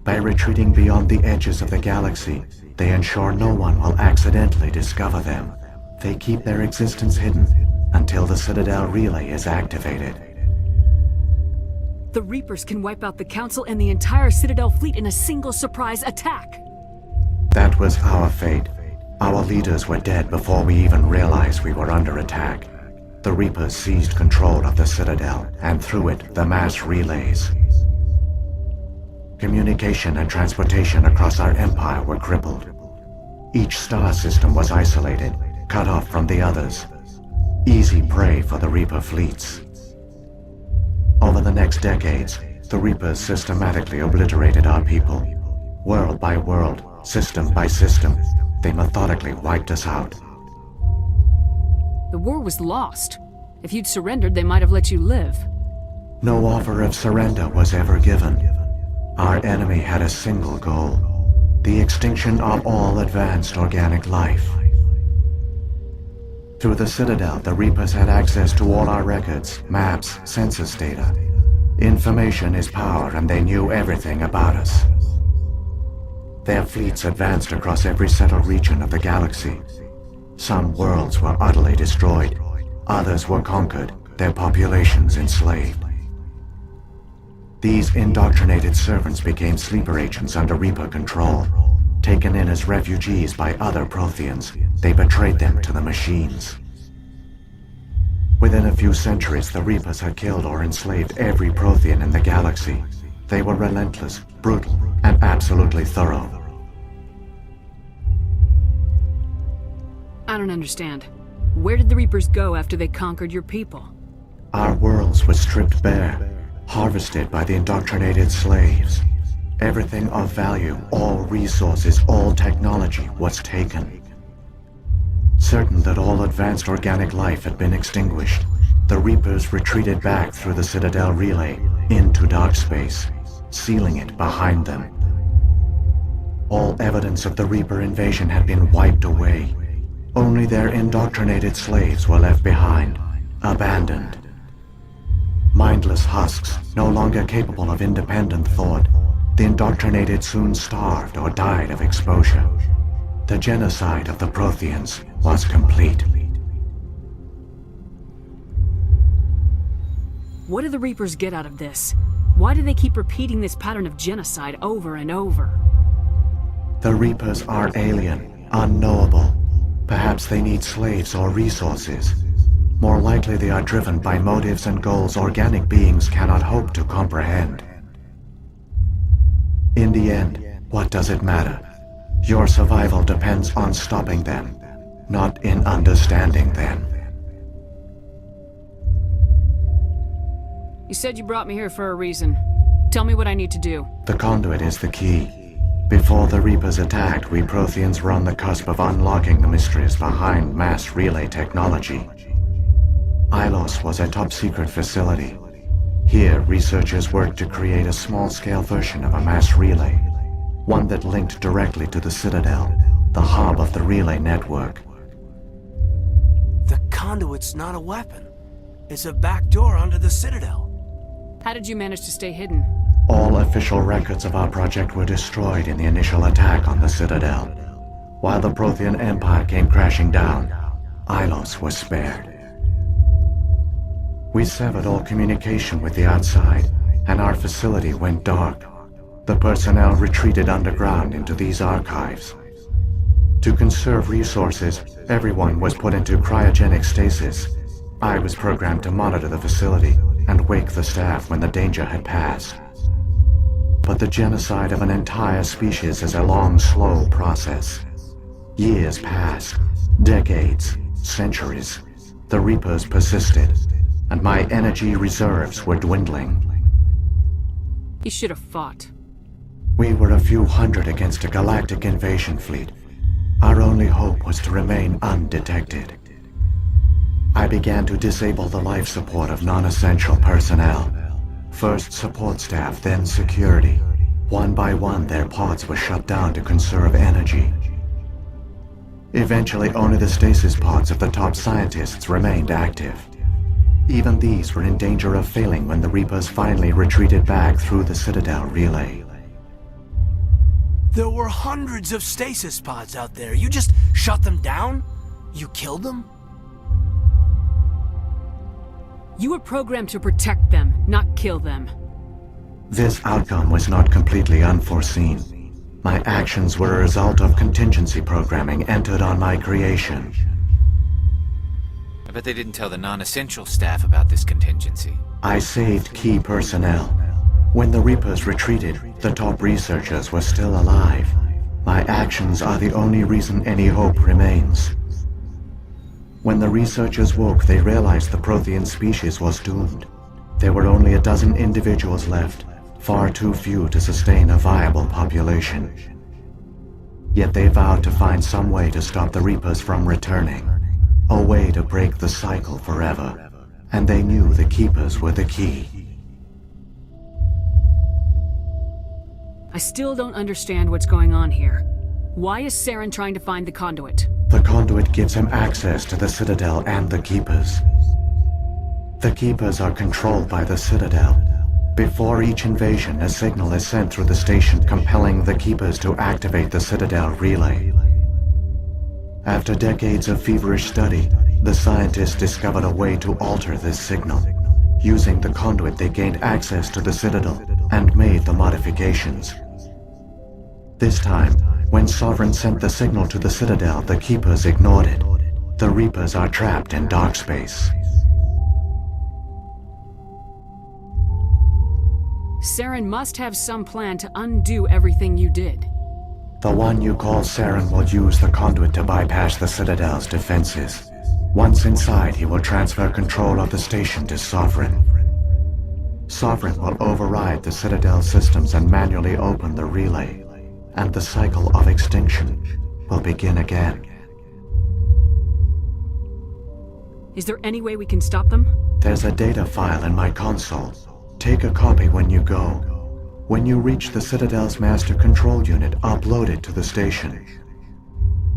By retreating beyond the edges of the galaxy, they ensure no one will accidentally discover them. They keep their existence hidden until the Citadel relay is activated. The Reapers can wipe out the Council and the entire Citadel fleet in a single surprise attack. That was our fate. Our leaders were dead before we even realized we were under attack. The Reapers seized control of the Citadel, and through it, the mass relays. Communication and transportation across our empire were crippled. Each star system was isolated, cut off from the others. Easy prey for the Reaper fleets. Over the next decades, the Reapers systematically obliterated our people. World by world, system by system, they methodically wiped us out. The war was lost. If you'd surrendered, they might have let you live. No offer of surrender was ever given. Our enemy had a single goal: the extinction of all advanced organic life. Through the Citadel, the Reapers had access to all our records, maps, census data. Information is power, and they knew everything about us. Their fleets advanced across every settled region of the galaxy. Some worlds were utterly destroyed. Others were conquered, their populations enslaved. These indoctrinated servants became sleeper agents under Reaper control. Taken in as refugees by other Protheans, they betrayed them to the machines. Within a few centuries, the Reapers had killed or enslaved every Prothean in the galaxy. They were relentless, brutal, and absolutely thorough. I don't understand. Where did the Reapers go after they conquered your people? Our worlds were stripped bare, harvested by the indoctrinated slaves. Everything of value, all resources, all technology was taken. Certain that all advanced organic life had been extinguished, the Reapers retreated back through the Citadel relay into dark space, sealing it behind them. All evidence of the Reaper invasion had been wiped away. Only their indoctrinated slaves were left behind, abandoned. Mindless husks, no longer capable of independent thought, the indoctrinated soon starved or died of exposure. The genocide of the Protheans was complete. What do the Reapers get out of this? Why do they keep repeating this pattern of genocide over and over? The Reapers are alien, unknowable. Perhaps they need slaves or resources. More likely they are driven by motives and goals organic beings cannot hope to comprehend. in the end, what does it matter? Your survival depends on stopping them, not in understanding them. You said you brought me here for a reason. Tell me what I need to do. The conduit is the key. Before the Reapers attacked, we Protheans were on the cusp of unlocking the mysteries behind mass relay technology. Ilos was a top-secret facility. Here, researchers worked to create a small-scale version of a mass relay, one that linked directly to the Citadel, the hub of the relay network. The conduit's not a weapon. It's a back door under the Citadel. How did you manage to stay hidden? All official records of our project were destroyed in the initial attack on the Citadel. While the Prothean Empire came crashing down, Ilos was spared. We severed all communication with the outside, and our facility went dark. The personnel retreated underground into these archives. To conserve resources, everyone was put into cryogenic stasis. I was programmed to monitor the facility and wake the staff when the danger had passed. But the genocide of an entire species is a long, slow process. Years passed, decades, centuries. The Reapers persisted, and my energy reserves were dwindling. You should have fought. We were a few hundred against a galactic invasion fleet. Our only hope was to remain undetected. I began to disable the life support of non-essential personnel. First support staff, then security. One by one, their pods were shut down to conserve energy. Eventually, only the stasis pods of the top scientists remained active. Even these were in danger of failing when the Reapers finally retreated back through the Citadel relay. There were hundreds of stasis pods out there. You just shut them down? You killed them? You were programmed to protect them, not kill them. This outcome was not completely unforeseen. My actions were a result of contingency programming entered on my creation. I bet they didn't tell the non-essential staff about this contingency. I saved key personnel. When the Reapers retreated, the top researchers were still alive. My actions are the only reason any hope remains. When the researchers woke, they realized the Prothean species was doomed. There were only a dozen individuals left, far too few to sustain a viable population. Yet they vowed to find some way to stop the Reapers from returning, a way to break the cycle forever, and they knew the Keepers were the key. I still don't understand what's going on here. Why is Saren trying to find the conduit? The conduit gives him access to the Citadel and the Keepers. The Keepers are controlled by the Citadel. Before each invasion, a signal is sent through the station compelling the Keepers to activate the Citadel relay. After decades of feverish study, the scientists discovered a way to alter this signal. Using the conduit, they gained access to the Citadel and made the modifications. This time, when Sovereign sent the signal to the Citadel, the Keepers ignored it. The Reapers are trapped in dark space. Saren must have some plan to undo everything you did. The one you call Saren will use the conduit to bypass the Citadel's defenses. Once inside, he will transfer control of the station to Sovereign. Sovereign will override the Citadel systems and manually open the relay, and the cycle of extinction will begin again. Is there any way we can stop them? There's a data file in my console. Take a copy when you go. When you reach the Citadel's master control unit, upload it to the station.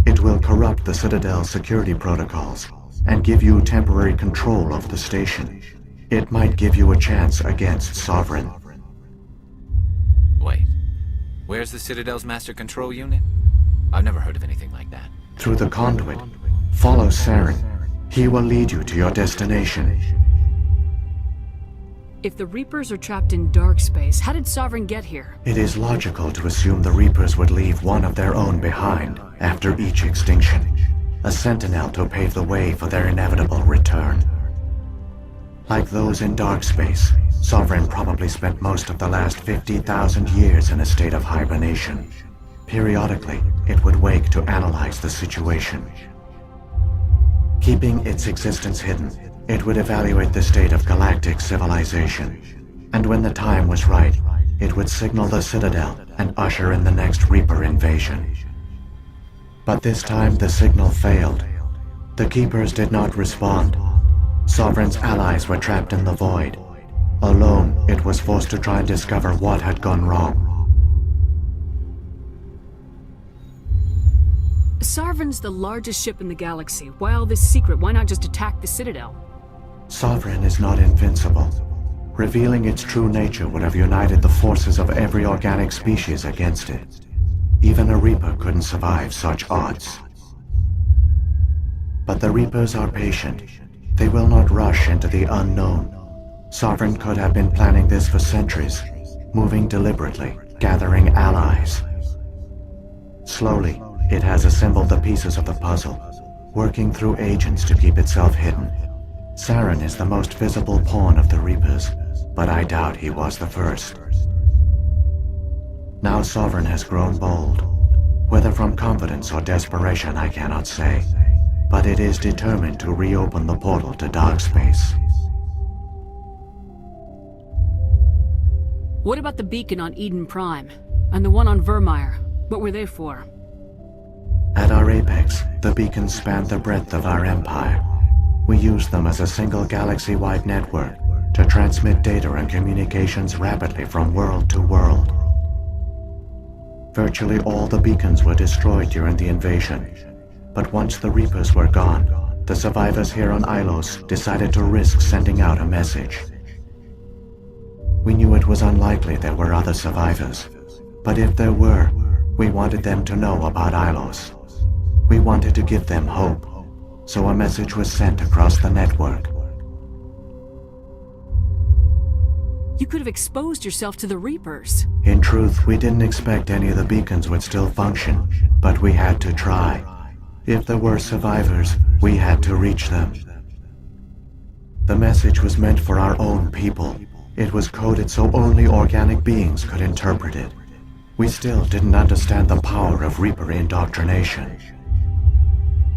It will corrupt the Citadel's security protocols and give you temporary control of the station. It might give you a chance against Sovereign. Wait, where's the Citadel's master control unit? I've never heard of anything like that. Through the conduit. Follow Saren. He will lead you to your destination. If the Reapers are trapped in dark space, how did Sovereign get here? It is logical to assume the Reapers would leave one of their own behind after each extinction. A sentinel to pave the way for their inevitable return. Like those in dark space, Sovereign probably spent most of the last 50,000 years in a state of hibernation. Periodically, it would wake to analyze the situation. Keeping its existence hidden, it would evaluate the state of galactic civilization. And when the time was right, it would signal the Citadel and usher in the next Reaper invasion. But this time the signal failed. The Keepers did not respond. Sovereign's allies were trapped in the void. Alone, it was forced to try and discover what had gone wrong. Sovereign's the largest ship in the galaxy. Why all this secret? Why not just attack the Citadel? Sovereign is not invincible. Revealing its true nature would have united the forces of every organic species against it. Even a Reaper couldn't survive such odds. But the Reapers are patient. They will not rush into the unknown. Sovereign could have been planning this for centuries, moving deliberately, gathering allies. Slowly, it has assembled the pieces of the puzzle, working through agents to keep itself hidden. Saren is the most visible pawn of the Reapers, but I doubt he was the first. Now Sovereign has grown bold. Whether from confidence or desperation, I cannot say, but it is determined to reopen the portal to dark space. What about the beacon on Eden Prime? And the one on Vermeer? What were they for? At our apex, the beacons spanned the breadth of our empire. We used them as a single galaxy-wide network to transmit data and communications rapidly from world to world. Virtually all the beacons were destroyed during the invasion, but once the Reapers were gone, the survivors here on Ilos decided to risk sending out a message. We knew it was unlikely there were other survivors, but if there were, we wanted them to know about Ilos. We wanted to give them hope, so a message was sent across the network. You could have exposed yourself to the Reapers. In truth, we didn't expect any of the beacons would still function, but we had to try. If there were survivors, we had to reach them. The message was meant for our own people. It was coded so only organic beings could interpret it. We still didn't understand the power of Reaper indoctrination.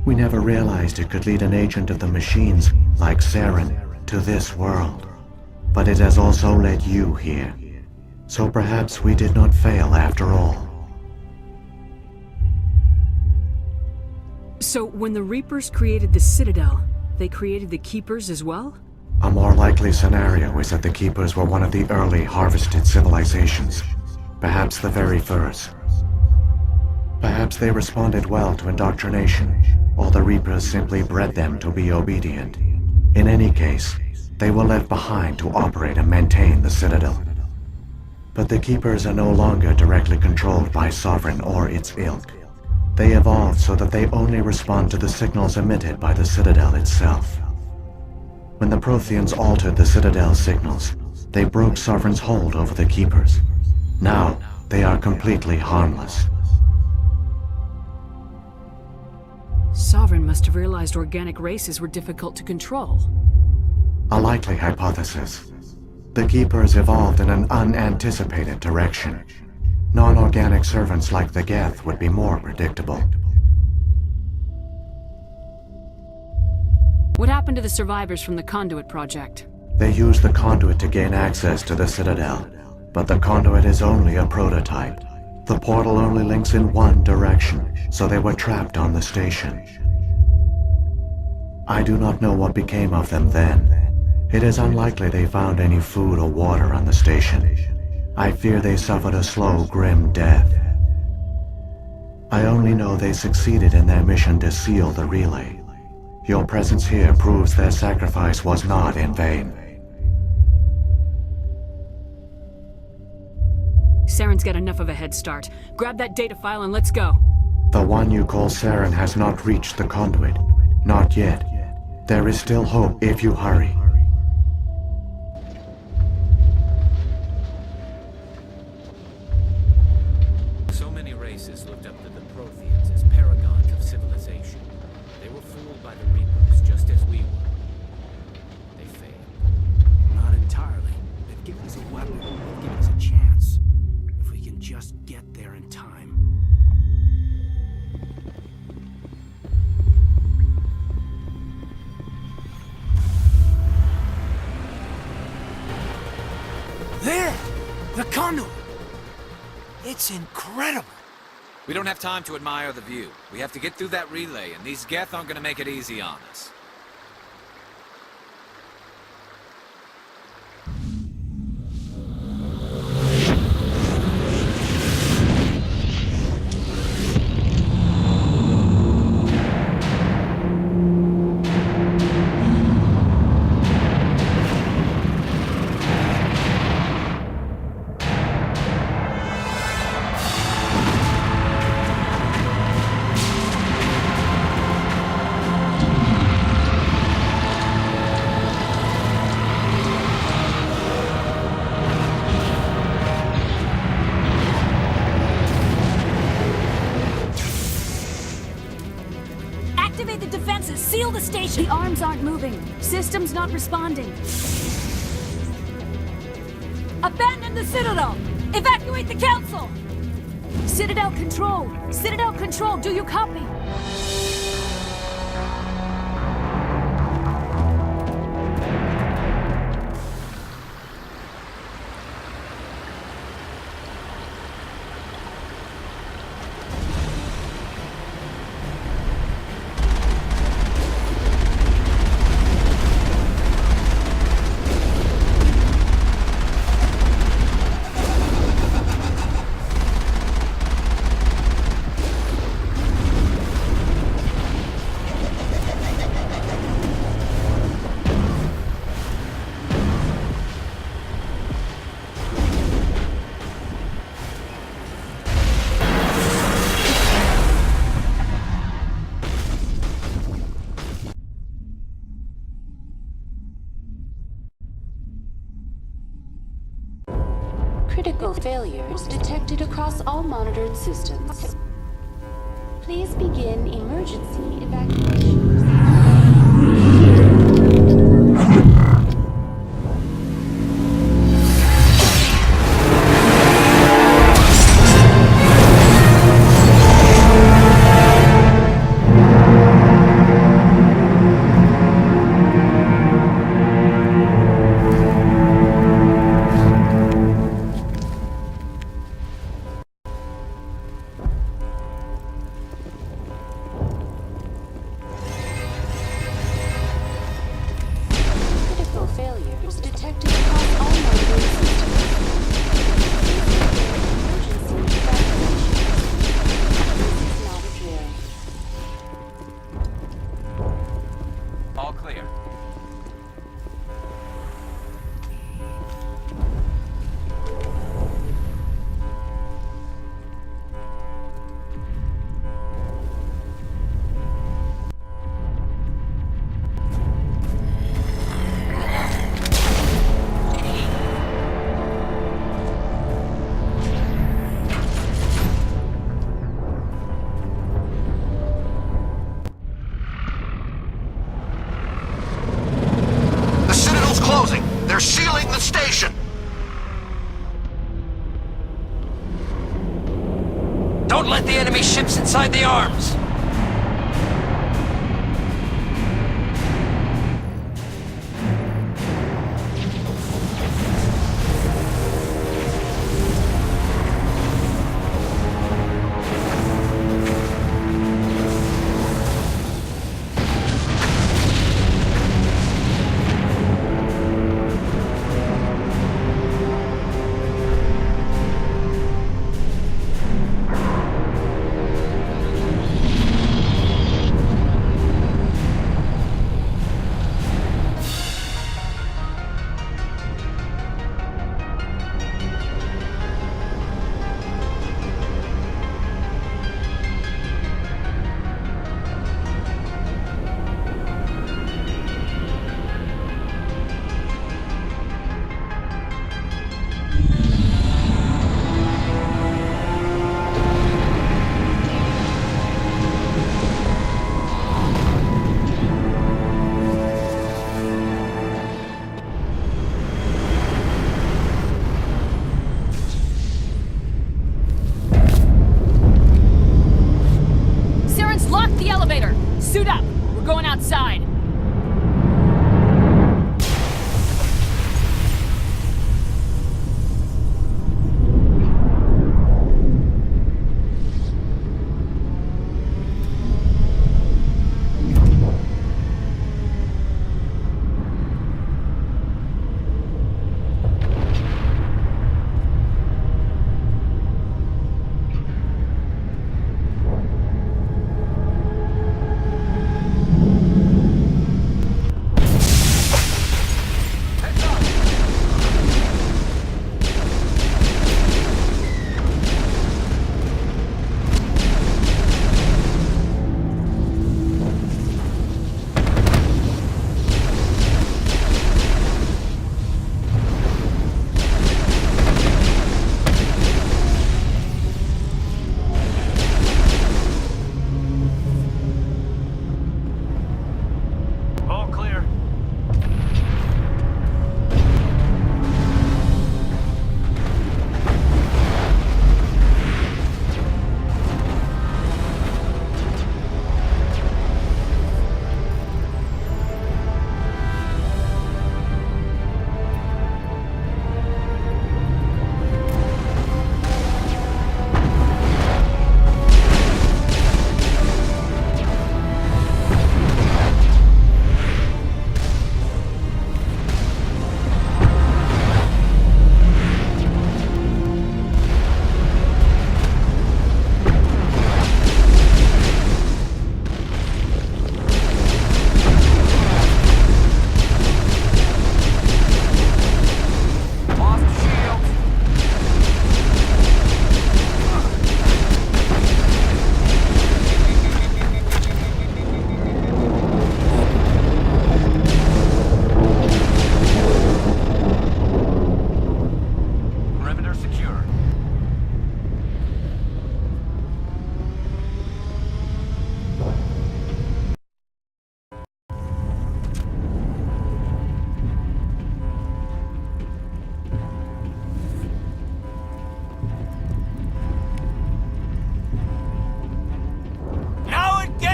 We never realized it could lead an agent of the machines, like Saren, to this world. But it has also led you here. So perhaps we did not fail after all. So when the Reapers created the Citadel, they created the Keepers as well? A more likely scenario is that the Keepers were one of the early harvested civilizations. Perhaps the very first. Perhaps they responded well to indoctrination, or the Reapers simply bred them to be obedient. In any case, they were left behind to operate and maintain the Citadel. But the Keepers are no longer directly controlled by Sovereign or its ilk. They evolved so that they only respond to the signals emitted by the Citadel itself. When the Protheans altered the Citadel's signals, they broke Sovereign's hold over the Keepers. Now, they are completely harmless. Sovereign must have realized organic races were difficult to control. A likely hypothesis. The Keepers evolved in an unanticipated direction. Non-organic servants like the Geth would be more predictable. What happened to the survivors from the Conduit project? They used the Conduit to gain access to the Citadel, but the Conduit is only a prototype. The portal only links in one direction, so they were trapped on the station. I do not know what became of them then. It is unlikely they found any food or water on the station. I fear they suffered a slow, grim death. I only know they succeeded in their mission to seal the relay. Your presence here proves their sacrifice was not in vain. Saren's got enough of a head start. Grab that data file and let's go. The one you call Saren has not reached the Conduit. Not yet. There is still hope if you hurry. So many races looked up to the Protheans as paragons of civilization. They were fooled by the Reapers, just as we were. They failed. Not entirely. They've time. There! The conduit! It's incredible! We don't have time to admire the view. We have to get through that relay, and these Geth aren't gonna make it easy on us. Activate the defenses! Seal the station! The arms aren't moving. Systems not responding. Abandon the Citadel! Evacuate the Council! Citadel Control! Citadel Control, do you copy? Critical failures detected across all monitored systems. Please begin emergency evacuation. All clear. They're sealing the station! Don't let the enemy ships inside the arms! Suit up! We're going outside!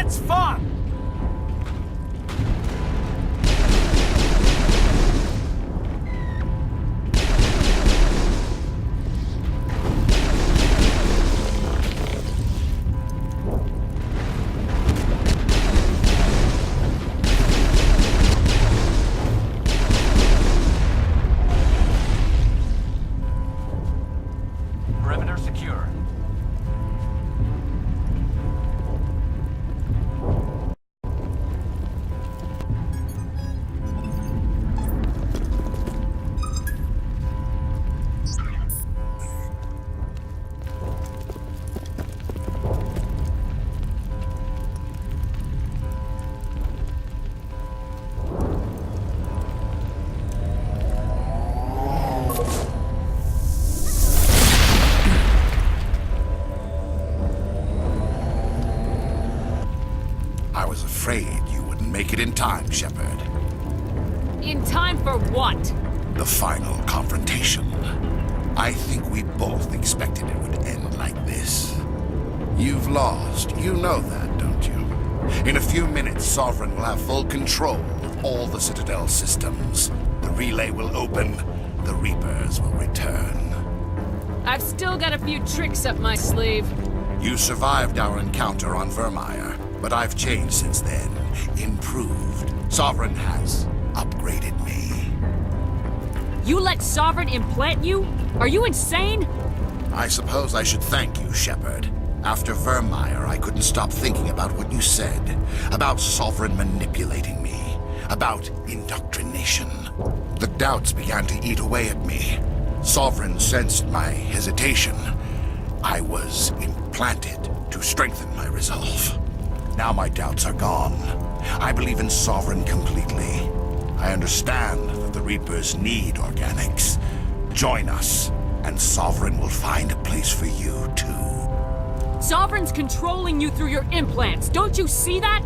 It's fun! Perimeter secure. I was afraid you wouldn't make it in time, Shepard. In time for what? The final confrontation. I think we both expected it would end like this. You've lost. You know that, don't you? In a few minutes, Sovereign will have full control of all the Citadel systems. The relay will open. The Reapers will return. I've still got a few tricks up my sleeve. You survived our encounter on Vermeer, but I've changed since then. Improved. Sovereign has upgraded me. You let Sovereign implant you? Are you insane? I suppose I should thank you, Shepard. After Vermeer, I couldn't stop thinking about what you said. About Sovereign manipulating me. About indoctrination. The doubts began to eat away at me. Sovereign sensed my hesitation. I was implanted to strengthen my resolve. Now my doubts are gone. I believe in Sovereign completely. I understand that the Reapers need organics. Join us, and Sovereign will find a place for you, too. Sovereign's controlling you through your implants. Don't you see that?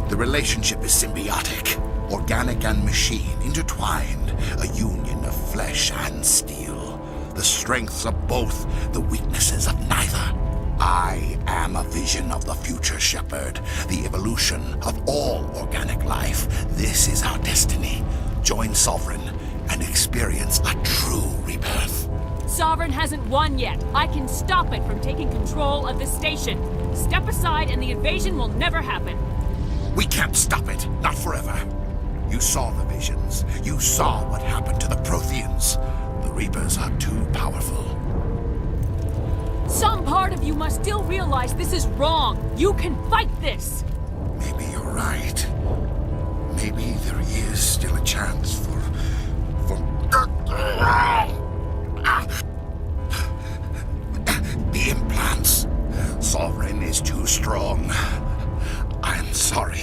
The relationship is symbiotic. Organic and machine, intertwined. A union of flesh and steel. The strengths of both, the weaknesses of neither. I am a vision of the future, Shepard. The evolution of all organic life. This is our destiny. Join Sovereign and experience a true rebirth. Sovereign hasn't won yet. I can stop it from taking control of the station. Step aside and the invasion will never happen. We can't stop it. Not forever. You saw the visions. You saw what happened to the Protheans. The Reapers are too powerful. Some part of you must still realize this is wrong. You can fight this. Maybe you're right. Maybe there is still a chance for... The implants. Sovereign is too strong. I'm sorry.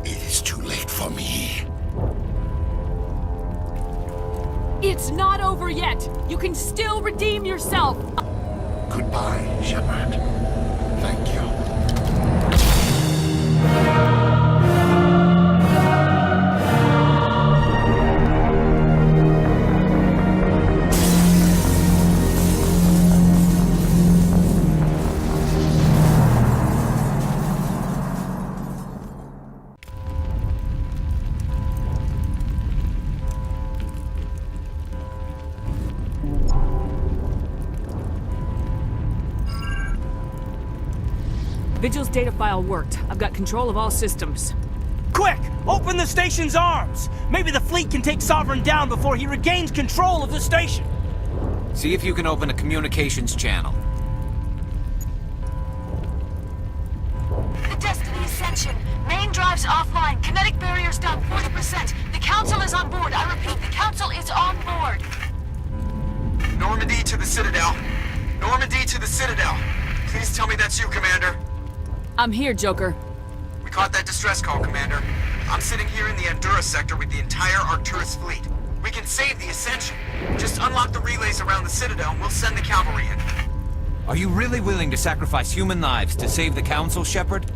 It is too late for me. It's not over yet. You can still redeem yourself. Goodbye, Shepard. Thank you. Vigil's data file worked. I've got control of all systems. Quick! Open the station's arms! Maybe the fleet can take Sovereign down before he regains control of the station! See if you can open a communications channel. The Destiny Ascension. Main drives offline. Kinetic barriers down 40%. The Council is on board. I repeat, the Council is on board. Normandy to the Citadel. Normandy to the Citadel. Please tell me that's you, Commander. I'm here, Joker. We caught that distress call, Commander. I'm sitting here in the Endura sector with the entire Arcturus fleet. We can save the Ascension. Just unlock the relays around the Citadel and we'll send the cavalry in. Are you really willing to sacrifice human lives to save the Council, Shepard?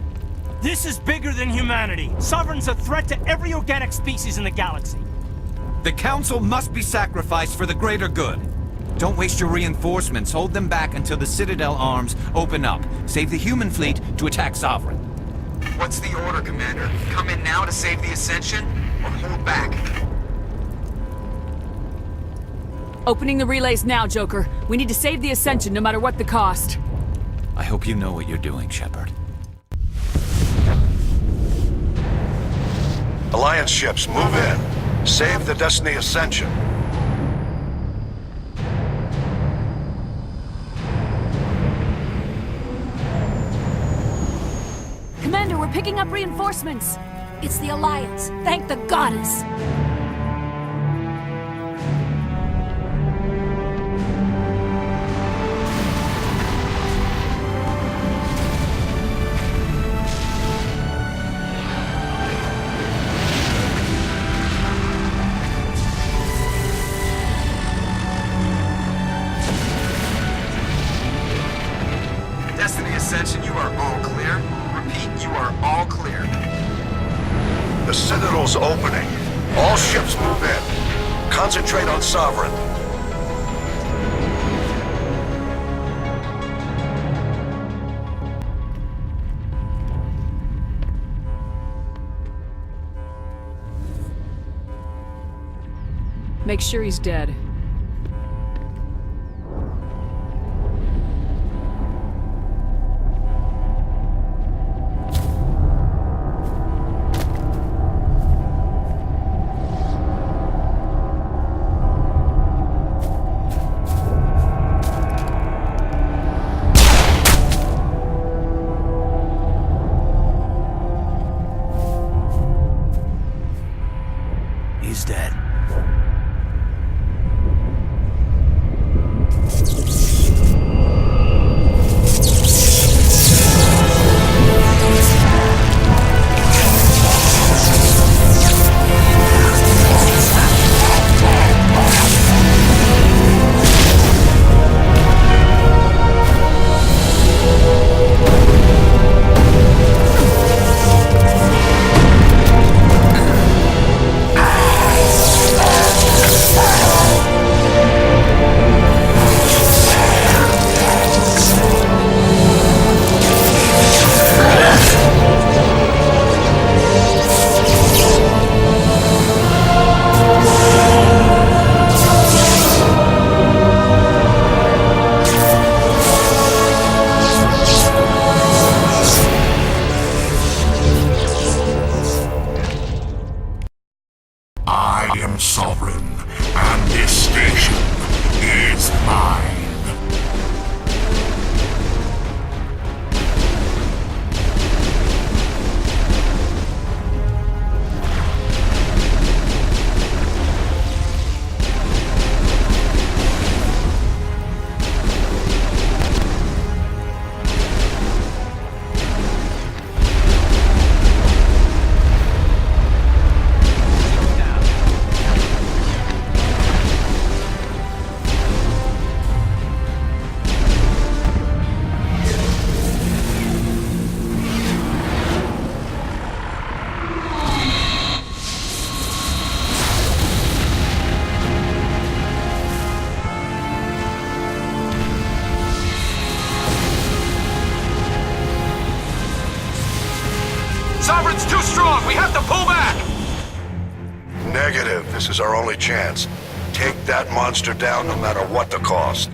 This is bigger than humanity. Sovereign's a threat to every organic species in the galaxy. The Council must be sacrificed for the greater good. Don't waste your reinforcements. Hold them back until the Citadel arms open up. Save the human fleet to attack Sovereign. What's the order, Commander? Come in now to save the Ascension, or hold back? Opening the relays now, Joker. We need to save the Ascension no matter what the cost. I hope you know what you're doing, Shepard. Alliance ships, move in. Save the Destiny Ascension. Commander, we're picking up reinforcements. It's the Alliance. Thank the goddess. Destiny Ascension, you are all clear. Repeat, you are all clear. The Citadel's opening. All ships move in. Concentrate on Sovereign. Make sure he's dead. He's dead. Sovereign's too strong! We have to pull back! Negative. This is our only chance. Take that monster down no matter what the cost.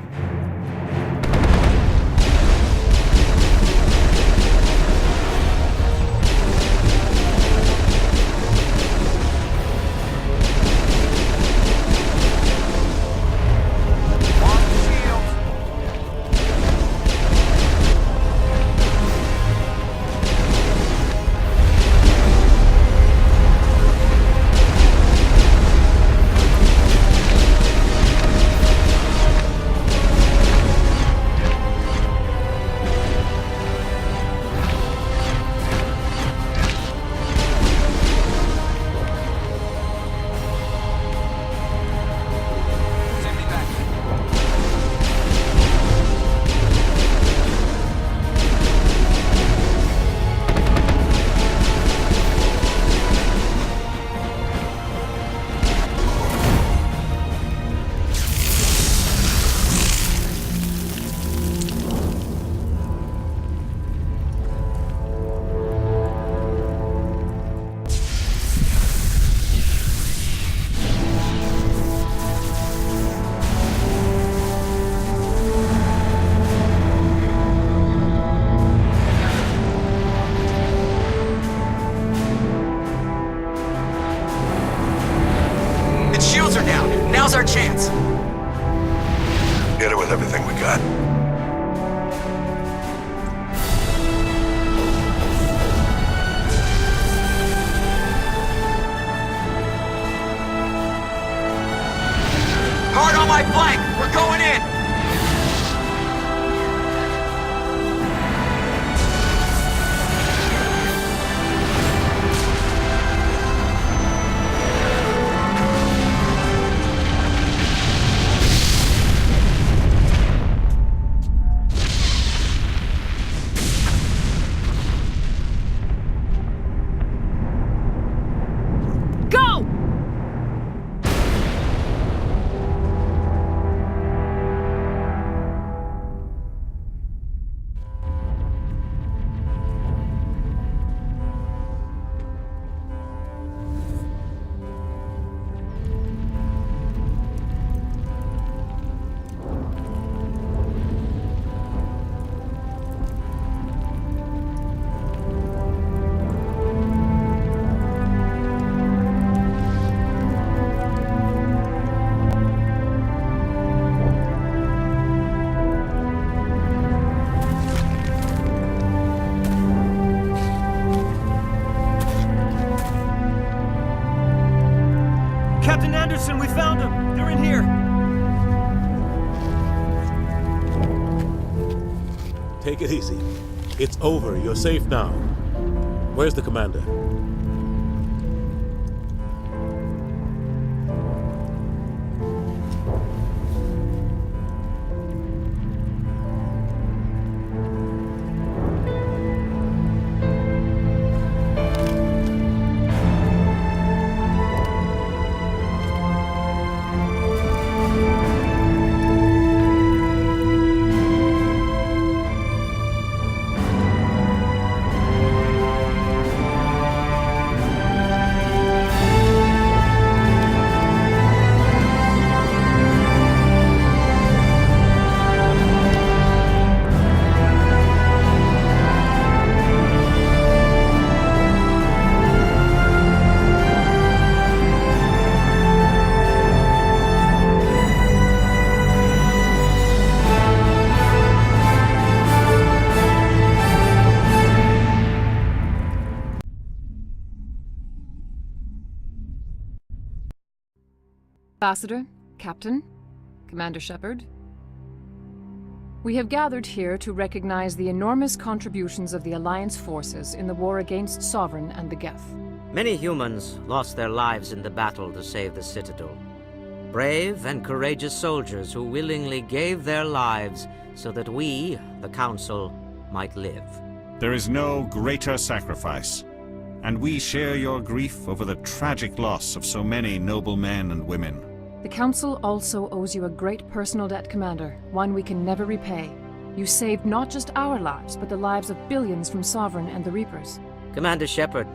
Now's our chance. Hit it with everything we got. Hard on my flank! We're going in! Captain Anderson, we found them! They're in here! Take it easy. It's over. You're safe now. Where's the commander? Ambassador, Captain, Commander Shepard. We have gathered here to recognize the enormous contributions of the Alliance forces in the war against Sovereign and the Geth. Many humans lost their lives in the battle to save the Citadel. Brave and courageous soldiers who willingly gave their lives so that we, the Council, might live. There is no greater sacrifice, and we share your grief over the tragic loss of so many noble men and women. The Council also owes you a great personal debt, Commander, one we can never repay. You saved not just our lives, but the lives of billions from Sovereign and the Reapers. Commander Shepard,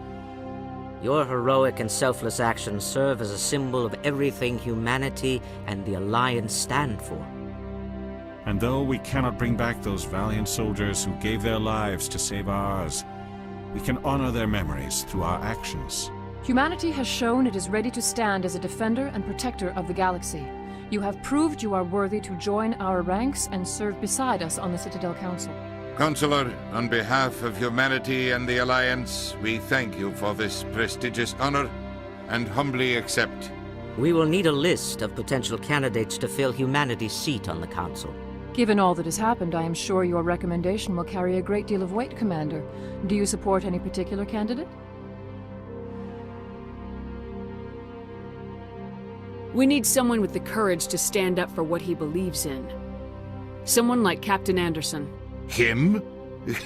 Your heroic and selfless actions serve as a symbol of everything humanity and the Alliance stand for. And though we cannot bring back those valiant soldiers who gave their lives to save ours, we can honor their memories through our actions. Humanity has shown it is ready to stand as a defender and protector of the galaxy. You have proved you are worthy to join our ranks and serve beside us on the Citadel Council. Counselor, on behalf of humanity and the Alliance, we thank you for this prestigious honor and humbly accept. We will need a list of potential candidates to fill humanity's seat on the Council. Given all that has happened, I am sure your recommendation will carry a great deal of weight, Commander. Do you support any particular candidate? We need someone with the courage to stand up for what he believes in. Someone like Captain Anderson. Him?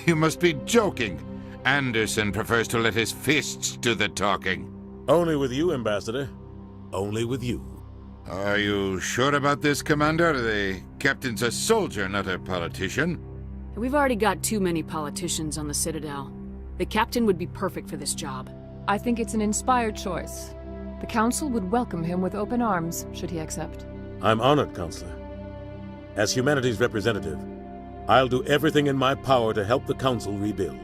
You must be joking. Anderson prefers to let his fists do the talking. Only with you, Ambassador. Only with you. Are you sure about this, Commander? The captain's a soldier, not a politician. We've already got too many politicians on the Citadel. The captain would be perfect for this job. I think it's an inspired choice. The Council would welcome him with open arms, should he accept. I'm honored, Counselor. As humanity's representative, I'll do everything in my power to help the Council rebuild.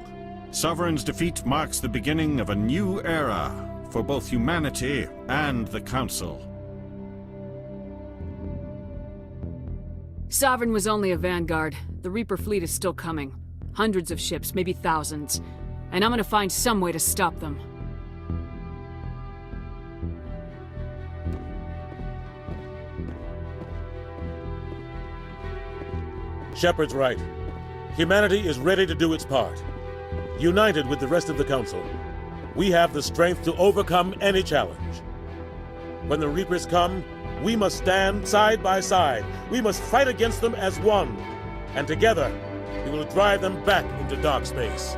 Sovereign's defeat marks the beginning of a new era for both humanity and the Council. Sovereign was only a vanguard. The Reaper fleet is still coming. Hundreds of ships, maybe thousands. And I'm gonna find some way to stop them. Shepard's right. Humanity is ready to do its part. United with the rest of the Council, we have the strength to overcome any challenge. When the Reapers come, we must stand side by side. We must fight against them as one. And together, we will drive them back into dark space.